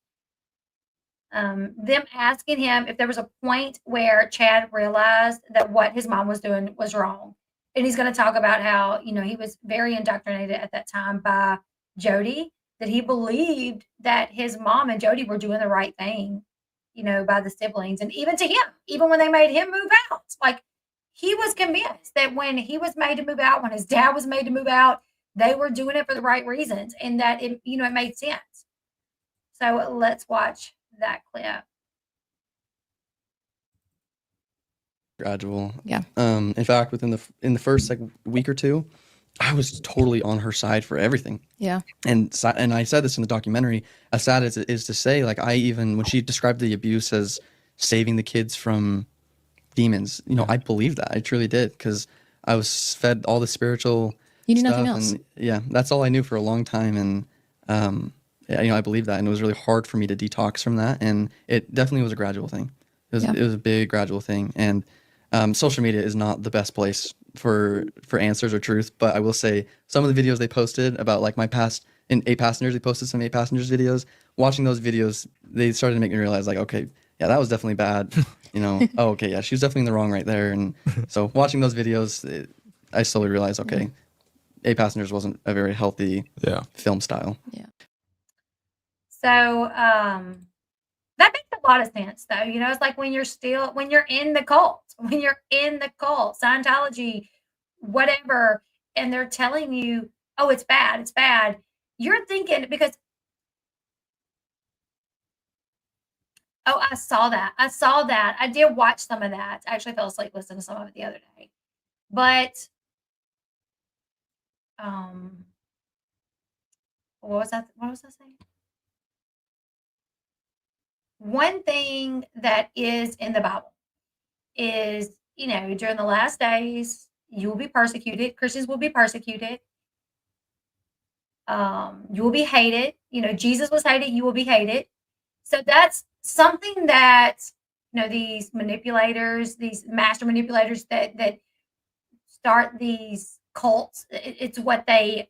them asking him if there was a point where Chad realized that what his mom was doing was wrong. And he's going to talk about how, he was very indoctrinated at that time by Jodi, that he believed that his mom and Jodi were doing the right thing, by the siblings. And even to him, even when they made him move out, like he was convinced that when he was made to move out, when his dad was made to move out, they were doing it for the right reasons and that it made sense. So let's watch that clip. gradual. Yeah. In fact, in the first week or two, I was totally on her side for everything. Yeah. And I said this in the documentary. As sad as it is to say, like when she described the abuse as saving the kids from demons, I believed that. I truly did, because I was fed all the spiritual You knew stuff, nothing else. and yeah, that's all I knew for a long time. And I believed that, and it was really hard for me to detox from that. And it definitely was a gradual thing. It was a big gradual thing. And social media is not the best place for answers or truth, but I will say some of the videos they posted about like my past in 8 Passengers, they posted some 8 Passengers videos. Watching those videos, they started to make me realize, like, okay, yeah, that was definitely bad. Oh, okay, yeah, she was definitely in the wrong right there. And so watching those videos, I slowly realized, okay, 8 Passengers wasn't a very healthy film style. Yeah. So that makes a lot of sense, though. It's like when you're in the cult, Scientology, whatever, and they're telling you, oh, it's bad. You're thinking, because, oh, I saw that. I did watch some of that. I actually fell asleep listening to some of it the other day. But, what was that? What was I saying? One thing that is in the Bible is, during the last days, you will be persecuted. Christians will be persecuted. You will be hated. Jesus was hated. You will be hated. So that's something that, these manipulators, these master manipulators that start these cults, it's what they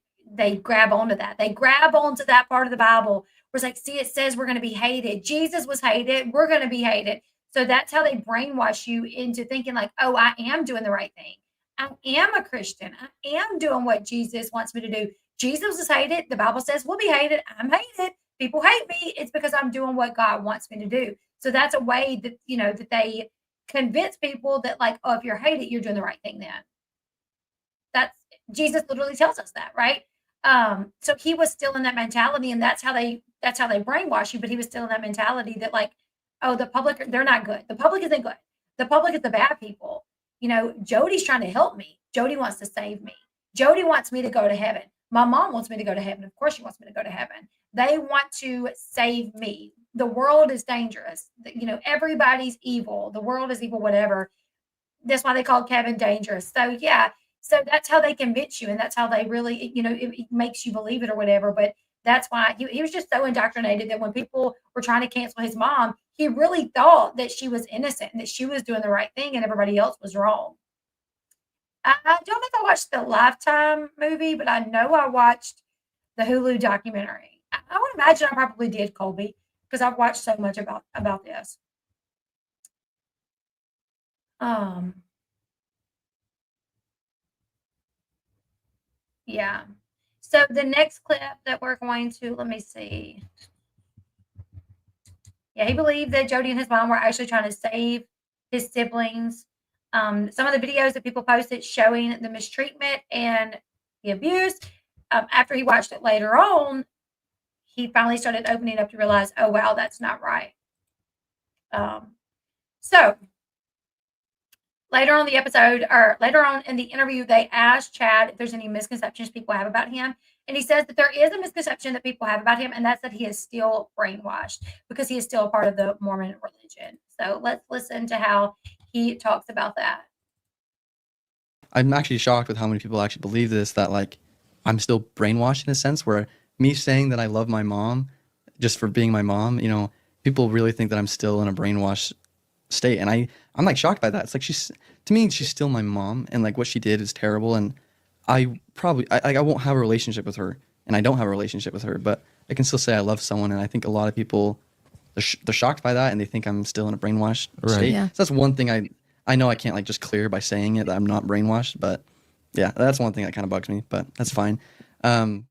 grab onto that. They grab onto that part of the Bible where it's like, see, it says we're going to be hated. Jesus was hated. We're going to be hated. So that's how they brainwash you into thinking like, oh, I am doing the right thing. I am a Christian. I am doing what Jesus wants me to do. Jesus is hated. The Bible says we'll be hated. I'm hated. People hate me. It's because I'm doing what God wants me to do. So that's a way that, that they convince people that, like, oh, if you're hated, you're doing the right thing then. That's Jesus literally tells us that, right? So he was still in that mentality, and that's how they brainwash you. But he was still in that mentality that, like, oh, the public, they're not good. The public isn't good. The public is the bad people. Jodi's trying to help me. Jodi wants to save me. Jodi wants me to go to heaven. My mom wants me to go to heaven. Of course, she wants me to go to heaven. They want to save me. The world is dangerous. Everybody's evil. The world is evil, whatever. That's why they called Kevin dangerous. So, yeah. So that's how they convince you. And that's how they really, it makes you believe it or whatever. But that's why he was just so indoctrinated that when people were trying to cancel his mom, he really thought that she was innocent and that she was doing the right thing and everybody else was wrong. I don't think I watched the Lifetime movie, but I know I watched the Hulu documentary. I would imagine I probably did, Colby, because I've watched so much about this. Yeah. So the next clip that we're going to, let me see. Yeah, he believed that Jodi and his mom were actually trying to save his siblings. Some of the videos that people posted showing the mistreatment and the abuse, after he watched it later on, he finally started opening up to realize, oh, wow, that's not right. So later on in the episode, or later on in the interview, they asked Chad if there's any misconceptions people have about him. And he says that there is a misconception that people have about him, and that's that he is still brainwashed because he is still a part of the Mormon religion. So let's listen to how he talks about that. I'm actually shocked with how many people actually believe this, that like I'm still brainwashed in a sense where me saying that I love my mom just for being my mom, you know, people really think that I'm still in a brainwashed state. And I'm like shocked by that. It's like to me, she's still my mom, and like what she did is terrible. And I won't have a relationship with her, and I don't have a relationship with her, but I can still say I love someone. And I think a lot of people, they're shocked by that, and they think I'm still in a brainwashed state. Yeah. So that's one thing I know I can't like just clear by saying it that I'm not brainwashed, but yeah, that's one thing that kind of bugs me, but that's fine. So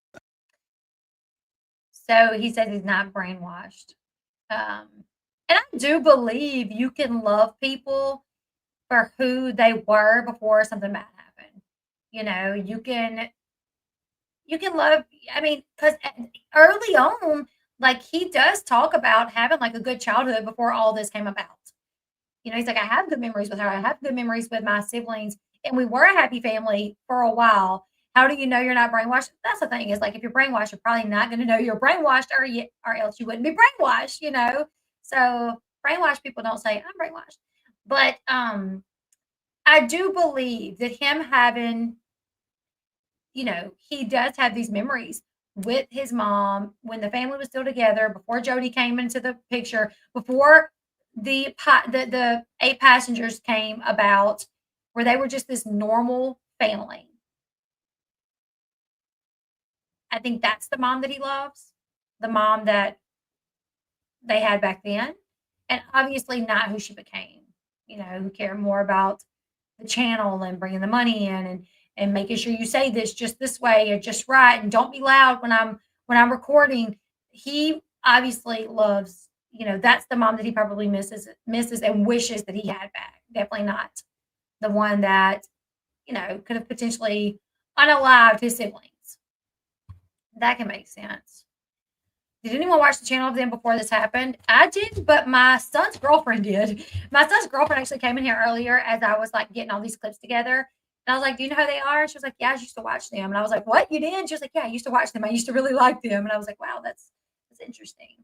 he says he's not brainwashed. And I do believe you can love people for who they were before something bad happened. You know, you can love, I mean, because early on, like he does talk about having like a good childhood before all this came about. You know, he's like, I have good memories with her. I have good memories with my siblings, and we were a happy family for a while. How do you know you're not brainwashed? That's the thing, is like if you're brainwashed, you're probably not going to know you're brainwashed, or else you wouldn't be brainwashed. You know, so brainwashed people don't say I'm brainwashed, but I do believe that him having, you know, he does have these memories with his mom when the family was still together, before Jodi came into the picture, before the 8 passengers came about, where they were just this normal family. I think that's the mom that he loves, the mom that they had back then, and obviously not who she became. You know, who cared more about the channel and bringing the money in, and making sure you say this just this way or just right, and don't be loud when I'm recording. He obviously loves, you know, that's the mom that he probably misses and wishes that he had back. Definitely not the one that, you know, could have potentially unalived his siblings. That can make sense. Did anyone watch the channel of them before this happened? I didn't, but my son's girlfriend did. My son's girlfriend actually came in here earlier as I was like getting all these clips together. And I was like, do you know who they are? And she was like, yeah, I used to watch them. And I was like, what, you did? She was like, yeah, I used to watch them. I used to really like them. And I was like, wow, that's interesting.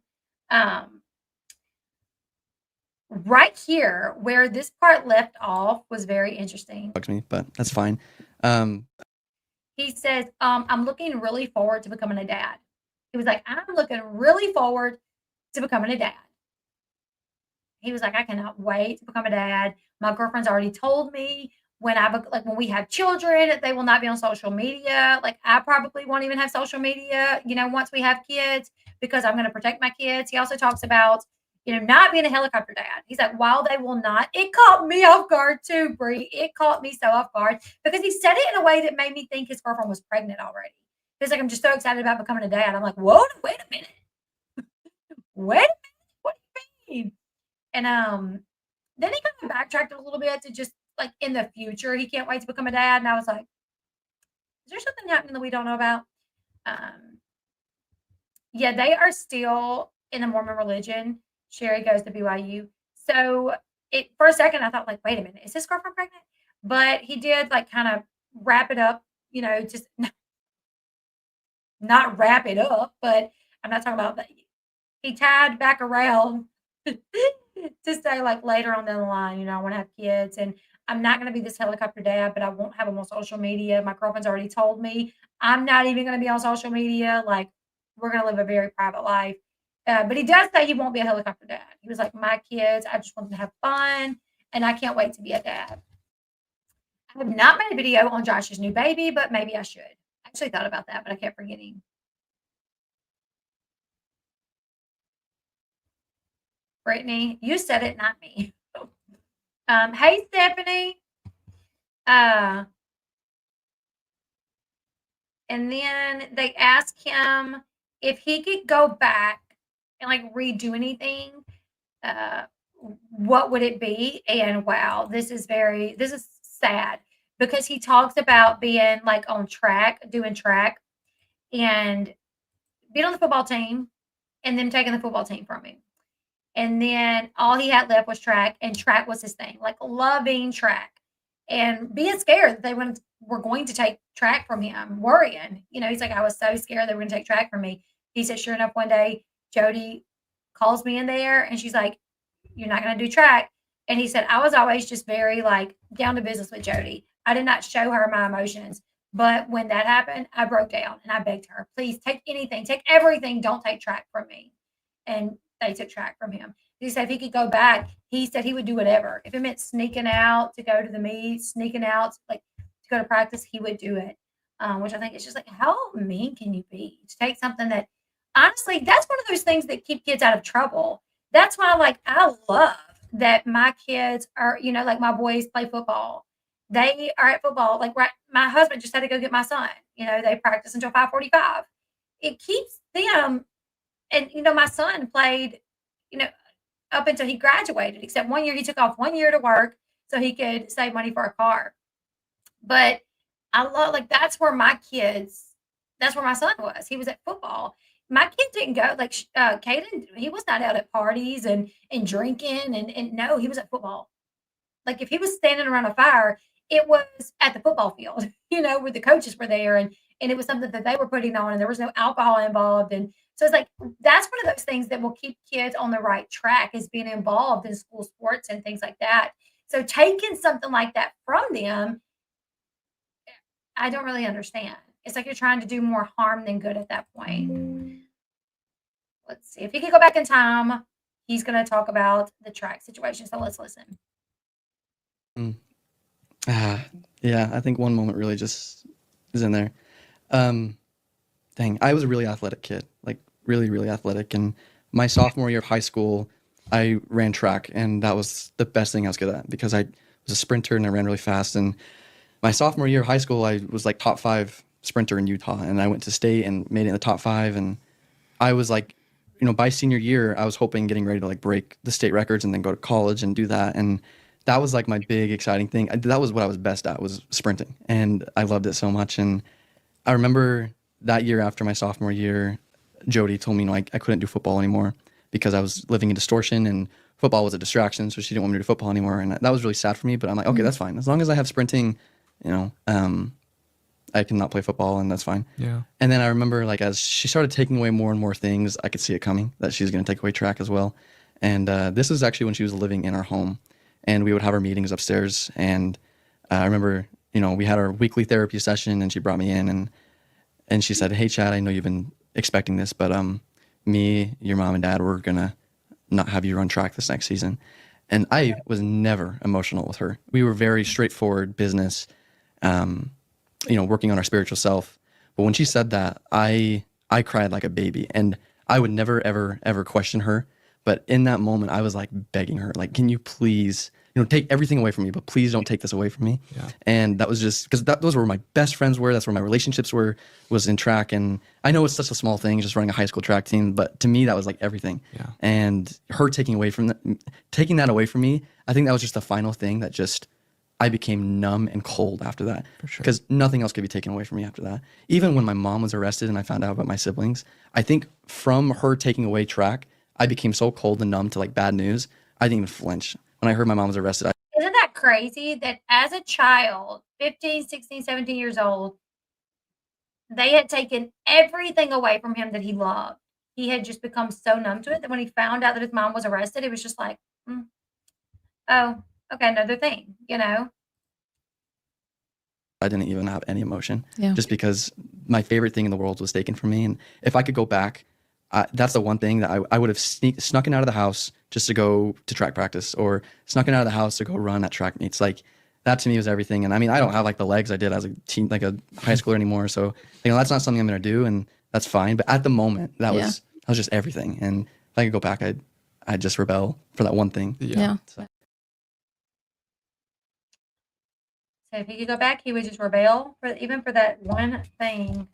Right here, where this part left off was very interesting. Bugs me, but that's fine. He says, I'm looking really forward to becoming a dad. He was like, I'm looking really forward to becoming a dad. He was like, I cannot wait to become a dad. My girlfriend's already told me when when we have children, they will not be on social media. Like I probably won't even have social media, you know, once we have kids, because I'm going to protect my kids. He also talks about, you know, not being a helicopter dad. He's like, while they will not, it caught me off guard too, Brie. It caught me so off guard because he said it in a way that made me think his girlfriend was pregnant already. He's like, I'm just so excited about becoming a dad. I'm like, whoa, wait a minute. Wait a minute. What do you mean? And then he kind of backtracked a little bit to just like in the future, he can't wait to become a dad. And I was like, is there something happening that we don't know about? Yeah, they are still in the Mormon religion. Sherry goes to BYU. So for a second, I thought like, wait a minute, is his girlfriend pregnant? But he did like kind of wrap it up, you know, just not wrap it up, but I'm not talking about that. He tied back around to say like later on down the line, you know, I want to have kids and I'm not going to be this helicopter dad, but I won't have them on social media. My girlfriend's already told me I'm not even going to be on social media. Like we're going to live a very private life. But he does say he won't be a helicopter dad. He was like, my kids, I just want them to have fun and I can't wait to be a dad. I have not made a video on Josh's new baby, but maybe I should. I actually thought about that, but I kept forgetting. Brittany, you said it, not me. Hey, Stephanie. And then they asked him if he could go back and like redo anything, what would it be? And wow, this is sad because he talks about being like on track, doing track, and being on the football team, and them taking the football team from him. And then all he had left was track, and track was his thing, like loving track. and being scared that were going to take track from him, worrying. He's like, I was so scared they were going to take track from me. He said, sure enough, one day Jodi calls me in there and she's like, you're not going to do track. And he said, I was always just very like down to business with Jodi. I did not show her my emotions. But when that happened, I broke down and I begged her, please take anything, take everything. Don't take track from me. And they took track from him. He said if he could go back, he said he would do whatever. If it meant sneaking out to go to the meet, sneaking out like to go to practice, he would do it. Which I think is just like, how mean can you be to take something that honestly, that's one of those things that keep kids out of trouble. That's why I love that my kids are, like my boys play football. They are at football. Like my husband just had to go get my son. They practice until 5:45. It keeps them, and my son played, up until he graduated, except one year he took off 1 year to work so he could save money for a car. But I love that's where my son was. He was at football. My kid didn't go Caden. He was not out at parties and drinking and no, he was at football. Like if he was standing around a fire, it was at the football field, where the coaches were there and it was something that they were putting on and there was no alcohol involved. And so it's like, that's one of those things that will keep kids on the right track is being involved in school sports and things like that. So taking something like that from them, I don't really understand. It's like you're trying to do more harm than good at that point. Let's see. If he could go back in time, he's going to talk about the track situation. So let's listen. Yeah, I think one moment really just is in there. Dang, I was a really athletic kid, like really, really athletic. And my sophomore year of high school, I ran track, and that was the best thing I was good at because I was a sprinter and I ran really fast. And my sophomore year of high school, I was like top 5 sprinter in Utah, and I went to state and made it in the top 5. And I was like, by senior year, I was getting ready to like break the state records and then go to college and do that. And that was like my big exciting thing. That was what I was best at, was sprinting, and I loved it so much. And I remember that year after my sophomore year, Jodi told me I couldn't do football anymore because I was living in distortion and football was a distraction, so she didn't want me to do football anymore. And that was really sad for me, but I'm like, okay, that's fine. As long as I have sprinting, I can not play football, and that's fine. Yeah. And then I remember as she started taking away more and more things, I could see it coming, that she was going to take away track as well. And this was actually when she was living in our home, and we would have our meetings upstairs. And I remember, we had our weekly therapy session, and she brought me in and she said, hey, Chad, I know you've been expecting this, but me, your mom and dad, we're going to not have you run track this next season. And I was never emotional with her. We were very straightforward business, working on our spiritual self. But when she said that, I cried like a baby, and I would never, ever, ever question her. But in that moment, I was like begging her, like, can you please, take everything away from me, but please don't take this away from me. Yeah. And that was just because those were my best friends were. That's where my relationships was in track. And I know it's such a small thing, just running a high school track team, but to me, that was like everything. Yeah. And her taking that away from me, I think that was just the final thing that just, I became numb and cold after that. For sure. Because nothing else could be taken away from me after that. Even when my mom was arrested and I found out about my siblings, I think from her taking away track, I became so cold and numb to like bad news, I didn't even flinch. When I heard my mom was arrested, Isn't that crazy that as a child, 15, 16, 17 years old, they had taken everything away from him that he loved. He had just become so numb to it that when he found out that his mom was arrested, it was just like, oh, okay, another thing, I didn't even have any emotion. Yeah. Just because my favorite thing in the world was taken from me. And if I could go back, that's the one thing that I would have snuck in out of the house just to go to track practice, or snuck in out of the house to go run at track meets. Like that to me was everything. And I mean, I don't have like the legs I did as a teen, like a high schooler anymore. So, that's not something I'm going to do, and that's fine. But at the moment, that was just everything. And if I could go back, I'd just rebel for that one thing. Yeah. So if he could go back, he would just rebel even for that one thing.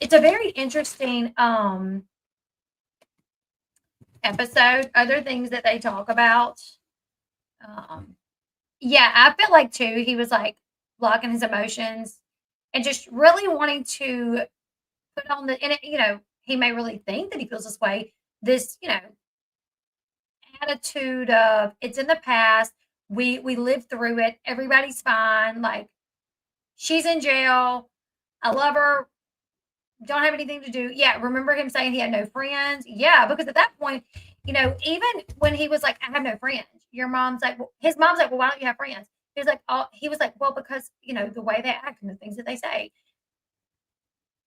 It's a very interesting episode. Other things that they talk about. I feel like too, he was like blocking his emotions and just really wanting to put on he may really think that he feels this way. This, attitude of it's in the past. We lived through it. Everybody's fine. Like, she's in jail. I love her. Don't have anything to do. Yeah, remember him saying he had no friends? Yeah, because at that point, even when he was like, I have no friends, your mom's like, well, his mom's like, well, why don't you have friends? He was like, well, because, the way they act and the things that they say.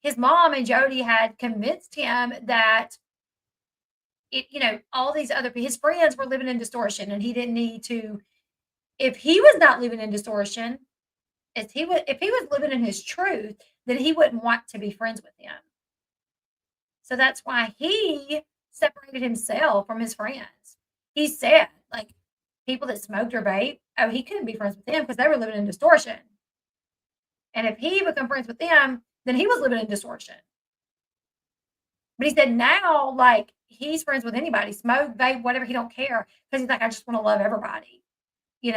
His mom and Jodi had convinced him that all these other his friends were living in distortion, and he didn't need to. If he was not living in distortion, if he was living in his truth, then he wouldn't want to be friends with him. So that's why he separated himself from his friends. He said, like, people that smoked or vape, he couldn't be friends with them because they were living in distortion. And if he become friends with them, then he was living in distortion. But he said now, like, he's friends with anybody, smoke, vape, whatever. He don't care because he's like, I just want to love everybody. He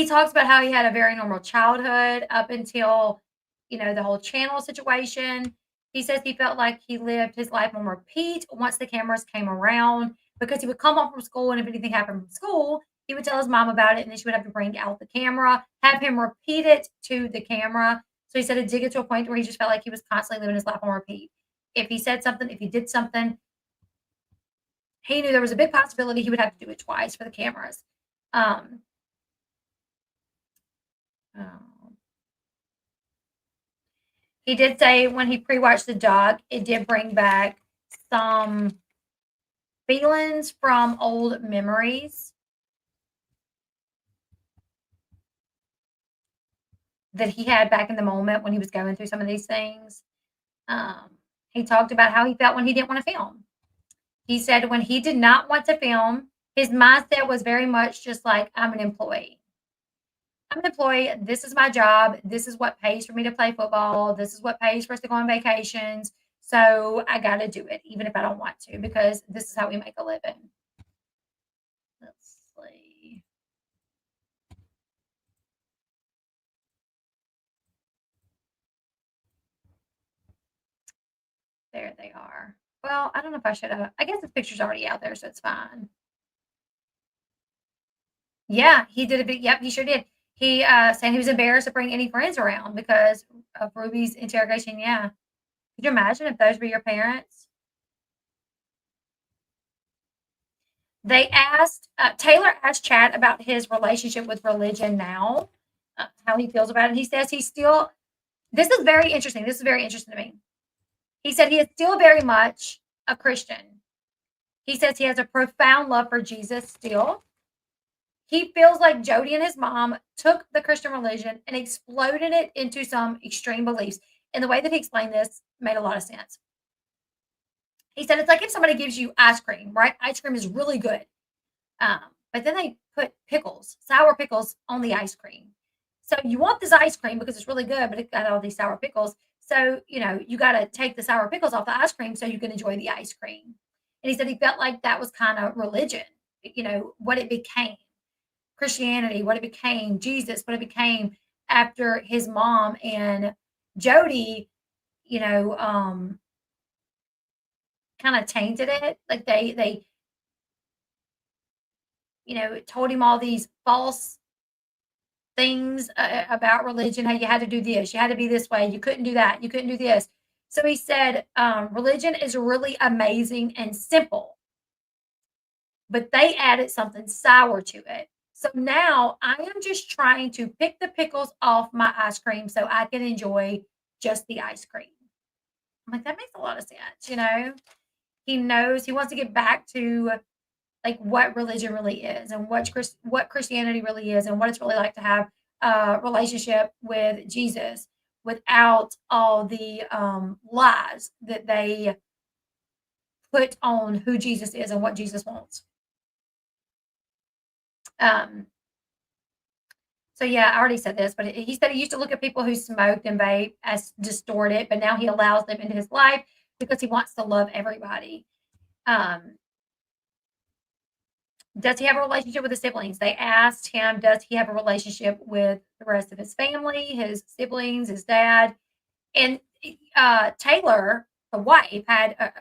talks about how he had a very normal childhood up until, the whole channel situation. He says he felt like he lived his life on repeat once the cameras came around, because he would come home from school, and if anything happened from school, he would tell his mom about it, and then she would have to bring out the camera, have him repeat it to the camera. So he said it did get to a point where he just felt like he was constantly living his life on repeat. If he said something, if he did something, he knew there was a big possibility he would have to do it twice for the cameras. He did say when he pre-watched the doc, it did bring back some feelings from old memories that he had back in the moment when he was going through some of these things. He talked about how he felt when he didn't want to film. He said when he did not want to film, his mindset was very much just like, I'm an employee. I'm an employee. This is my job. This is what pays for me to play football. This is what pays for us to go on vacations. So I got to do it, even if I don't want to, because this is how we make a living. Let's see. There they are. Well, I don't know if I should have. I guess the picture's already out there, so it's fine. Yeah, he did a big. Yep, he sure did. He said he was embarrassed to bring any friends around because of Ruby's interrogation. Yeah. Could you imagine if those were your parents? They asked, Taylor asked Chad about his relationship with religion now, how he feels about it. He says he's still, this is very interesting. This is very interesting to me. He said he is still very much a Christian. He says he has a profound love for Jesus still. He feels like Jodi and his mom took the Christian religion and exploded it into some extreme beliefs. And the way that he explained this made a lot of sense. He said it's like if somebody gives you ice cream, right? Ice cream is really good. But then they put pickles, sour pickles on the ice cream. So you want this ice cream because it's really good, but it got all these sour pickles. So, you got to take the sour pickles off the ice cream so you can enjoy the ice cream. And he said he felt like that was kind of religion, what it became. Christianity, what it became, Jesus, what it became after his mom and Jodi, kind of tainted it. Like they told him all these false things about religion. How you had to do this, you had to be this way, you couldn't do that, you couldn't do this. So he said, religion is really amazing and simple, but they added something sour to it. So now I am just trying to pick the pickles off my ice cream so I can enjoy just the ice cream. I'm like, that makes a lot of sense, He knows he wants to get back to like what religion really is and what Christianity really is and what it's really like to have a relationship with Jesus without all the lies that they put on who Jesus is and what Jesus wants. So yeah, I already said this, but he said he used to look at people who smoked and vape as distorted, but now he allows them into his life because he wants to love everybody. Does he have a relationship with his siblings? They asked him, does he have a relationship with the rest of his family, his siblings, his dad? And Taylor, the wife, had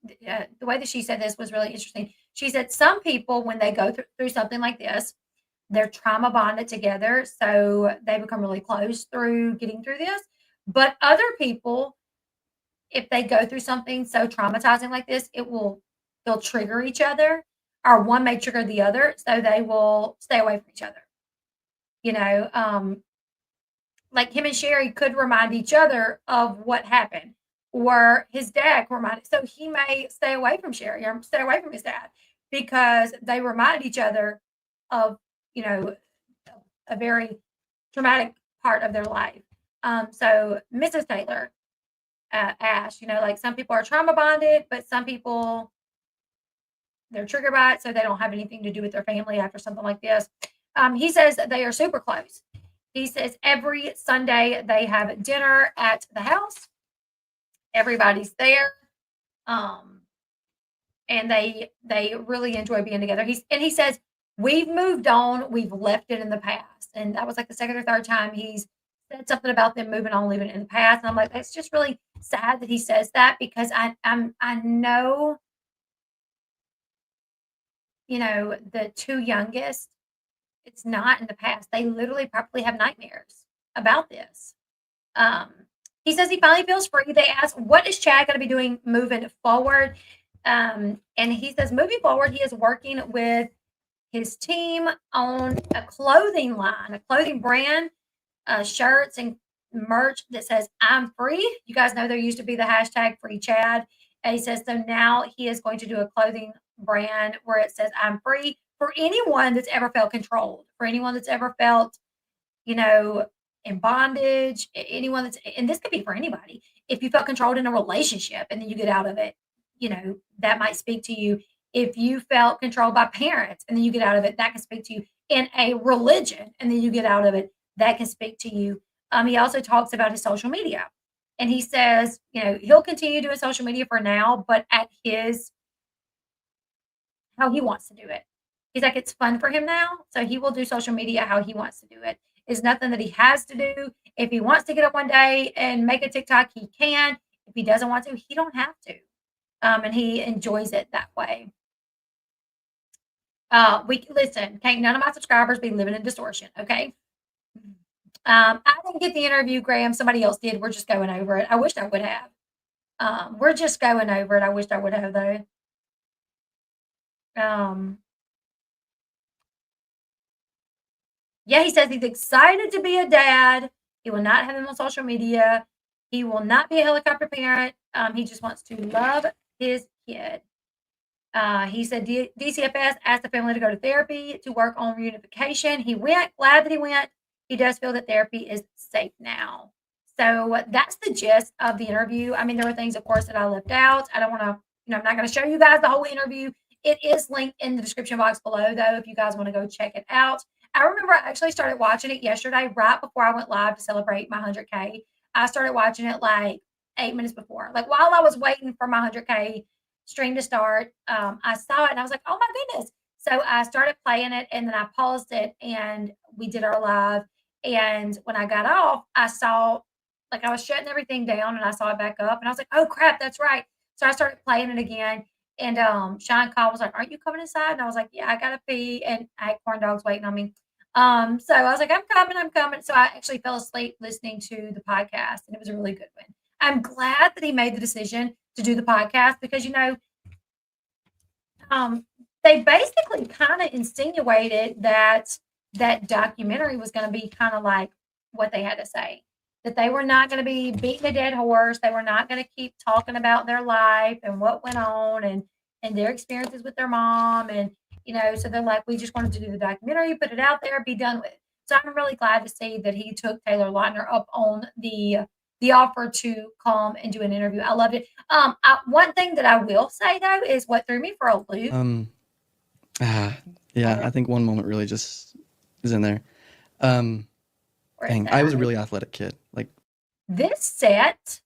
the way that she said this was really interesting. She said some people, when they go through something like this, they're trauma bonded together, so they become really close through getting through this. But other people, if they go through something so traumatizing like this, they'll trigger each other, or one may trigger the other, so they will stay away from each other. You know, like him and Sherry could remind each other of what happened, or his dad could remind. So he may stay away from Sherry or stay away from his dad because they remind each other of, you know, a very traumatic part of their life. So Mrs. Taylor asked, like some people are trauma bonded, but some people they're triggered by it, so they don't have anything to do with their family after something like this. He says that they are super close. He says every Sunday they have dinner at the house. Everybody's there. And they really enjoy being together. He says, we've moved on, we've left it in the past. And that was like the second or third time he's said something about them moving on, leaving it in the past. And I'm like, that's just really sad that he says that, because I know, the two youngest, it's not in the past. They literally probably have nightmares about this. He says he finally feels free. They ask, what is Chad going to be doing moving forward? And he says, moving forward, he is working with his team on a clothing line, a clothing brand, shirts and merch that says, I'm free. You guys know there used to be the hashtag free Chad. And he says, so now he is going to do a clothing brand where it says, I'm free, for anyone that's ever felt controlled, for anyone that's ever felt, in bondage, anyone and this could be for anybody. If you felt controlled in a relationship and then you get out of it, that might speak to you. If you felt controlled by parents and then you get out of it, that can speak to you. In a religion and then you get out of it, that can speak to you. He also talks about his social media, and he says, he'll continue doing social media for now, but at how he wants to do it. He's like, it's fun for him now, so he will do social media how he wants to do it. It's nothing that he has to do. If he wants to get up one day and make a TikTok, he can. If he doesn't want to, he don't have to. And he enjoys it that way. Can't none of my subscribers be living in distortion, okay? I didn't get the interview, Graham. Somebody else did. We're just going over it. I wish I would have. We're just going over it. I wish I would have, though. Yeah, he says he's excited to be a dad. He will not have him on social media. He will not be a helicopter parent. He just wants to love his kid. He said DCFS asked the family to go to therapy to work on reunification. He went, glad that he went. He does feel that therapy is safe now. So that's the gist of the interview. I mean, there were things, of course, that I left out. I don't want to, I'm not going to show you guys the whole interview. It is linked in the description box below, though, if you guys want to go check it out. I remember I actually started watching it yesterday, right before I went live to celebrate my 100K. I started watching it like 8 minutes before. Like while I was waiting for my 100K stream to start, I saw it and I was like, oh my goodness. So I started playing it and then I paused it and we did our live. And when I got off, I saw, like, I was shutting everything down and I saw it back up and I was like, oh crap, that's right. So I started playing it again. And Sean Call was like, aren't you coming inside? And I was like, yeah, I gotta pee. And I had corn dogs waiting on me. So I was like, I'm coming. So I actually fell asleep listening to the podcast, and it was a really good one. I'm glad that he made the decision to do the podcast because, they basically kind of insinuated that documentary was going to be kind of like what they had to say, that they were not going to be beating a dead horse. They were not going to keep talking about their life and what went on and their experiences with their mom. And, so they're like, we just wanted to do the documentary, put it out there, be done with it. So I'm really glad to see that he took Taylor Lautner up on the offer to come and do an interview. I loved it. One thing that I will say, though, is what threw me for a loop. Yeah, I think one moment really just is in there. Dang, I was a really athletic kid. Like this set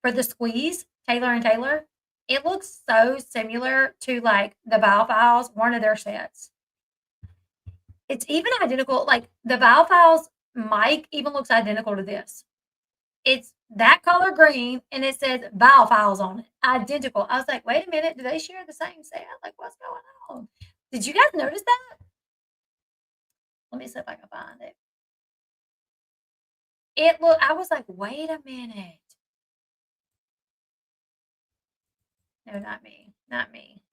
for the squeeze, Taylor and Taylor, it looks so similar to like the Vial Files, one of their sets. It's even identical. Like the Vial Files mic even looks identical to this. It's that color green, and it says Vial Files on it. Identical. I was like, wait a minute, do they share the same set? Like, what's going on? Did you guys notice that? Let me see if I can find it. I was like, wait a minute. No, not me. Not me.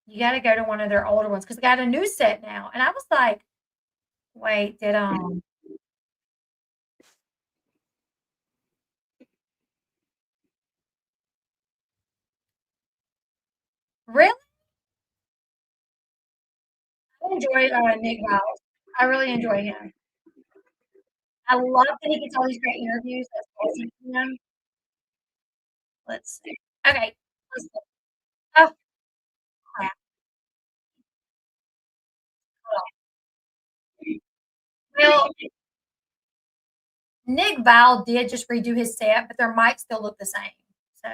You got to go to one of their older ones because they got a new set now. And I was like, wait, did really? I enjoy Nick Miles. I really enjoy him. I love that he gets all these great interviews. That's awesome from him. Let's see. Okay. Let's see. Oh, crap. Well, Nick Val did just redo his set, but their mics still look the same. So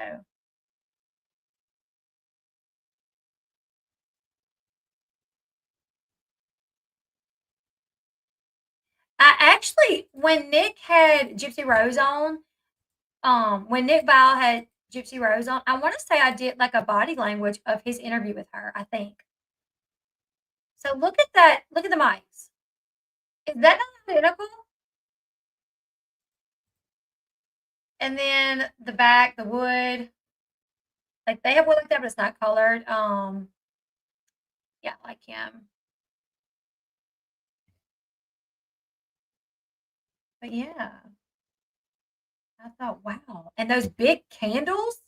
I actually, when Nick had Gypsy Rose on, when Nick Val had Gypsy Rose on, I want to say I did like a body language of his interview with her, I think. So look at that. Look at the mics. Is that not identical? And then the back, the wood, like they have wood like that, but it's not colored. Yeah, like him. But yeah, I thought, wow. And those big candles,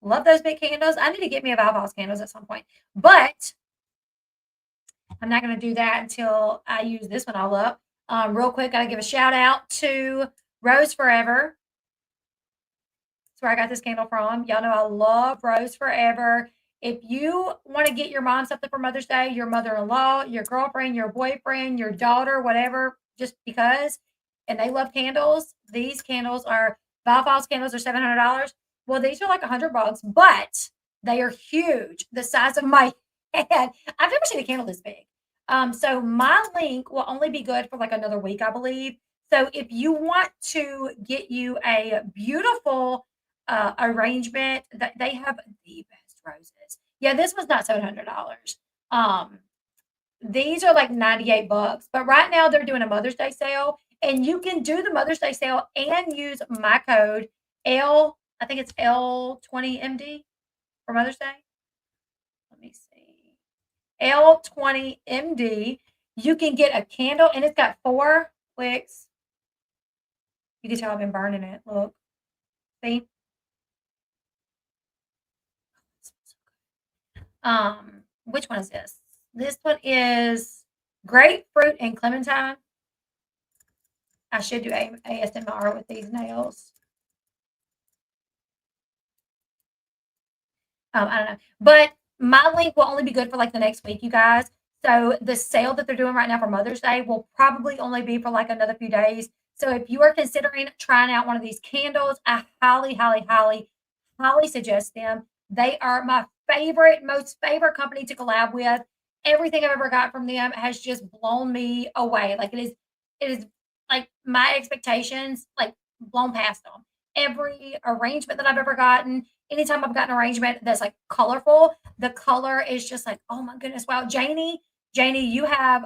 love those big candles. I need to get me a Valvox candles at some point, but I'm not going to do that until I use this one all up. Real quick, got to give a shout out to Rose Forever. That's where I got this candle from. Y'all know I love Rose Forever. If you want to get your mom something for Mother's Day, your mother-in-law, your girlfriend, your boyfriend, your daughter, whatever, just because, and they love candles, these candles are Valvox candles are $700. Well, these are like $100, but they are huge, the size of my head. I've never seen a candle this big. So my link will only be good for like another week, I believe. So if you want to get you a beautiful arrangement, that they have the best roses. Yeah, this was not $700. Um, these are like $98, but right now they're doing a Mother's Day sale, and you can do the Mother's Day sale and use my code L. I think it's L20MD for Mother's Day. Let me see. L20MD. You can get a candle, and it's got 4 wicks. You can tell I've been burning it. Look, see. Which one is this? This one is grapefruit and clementine. I should do ASMR with these nails. I don't know, but my link will only be good for like the next week, you guys. So the sale that they're doing right now for Mother's Day will probably only be for like another few days. So if you are considering trying out one of these candles, I highly, highly, highly, highly suggest them. They are my most favorite company to collab with. Everything I've ever got from them has just blown me away. Like it is like my expectations, like blown past them. Every arrangement that I've ever gotten, anytime I've gotten an arrangement that's like colorful, the color is just like, oh my goodness, wow. Janie, you have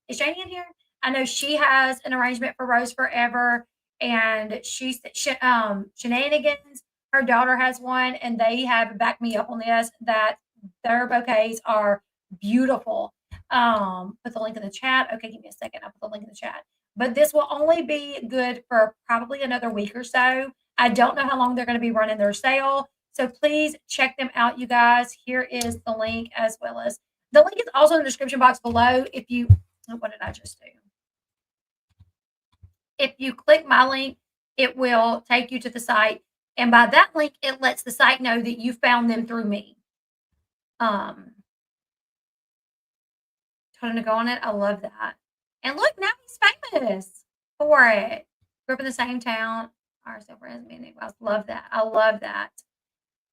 is Janie in here? I know she has an arrangement for Rose Forever, and Shenanigans. Her daughter has one, and they have backed me up on this that their bouquets are beautiful. Put the link in the chat. Okay, give me a second. I'll put the link in the chat. But this will only be good for probably another week or so. I don't know how long they're going to be running their sale. So please check them out, you guys. Here is the link, as well as the link is also in the description box below. What did I just do? If you click my link, it will take you to the site. And by that link, it lets the site know that you found them through me. Trying to go on it. I love that. And look, now he's famous for it. Grew up in the same town. Our still friends, me and Nick. I love that. I love that.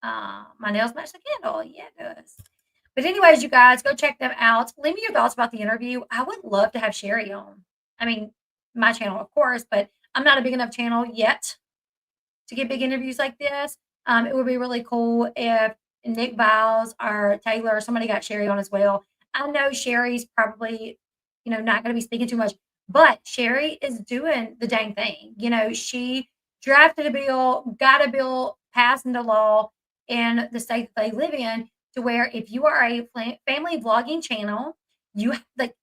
My nails match the candle. Yeah, it does. But anyways, you guys, go check them out. Leave me your thoughts about the interview. I would love to have Sherry on. I mean, my channel, of course, but I'm not a big enough channel yet to get big interviews like this. It would be really cool if Nick Biles or Taylor or somebody got Sherry on as well. I know Sherry's probably, not going to be speaking too much, but Sherry is doing the dang thing. She drafted a bill, got a bill passed into law in the state that they live in, to where if you are a family vlogging channel, you like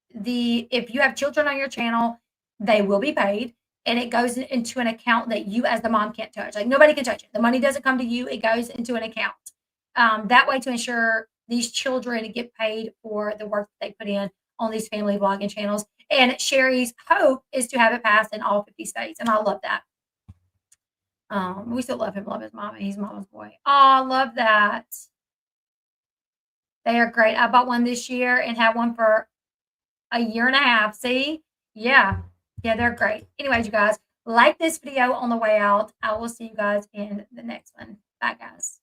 if you have children on your channel, they will be paid, and it goes into an account that you as the mom can't touch. Like, nobody can touch it. The money doesn't come to you. It goes into an account. That way, to ensure these children get paid for the work that they put in on these family vlogging channels. And Sherry's hope is to have it passed in all 50 states. And I love that. We still love him, love his mama. He's mama's boy. Oh, I love that. They are great. I bought one this year and had one for a year and a half. See? Yeah, they're great. Anyways, you guys, like this video on the way out. I will see you guys in the next one. Bye, guys.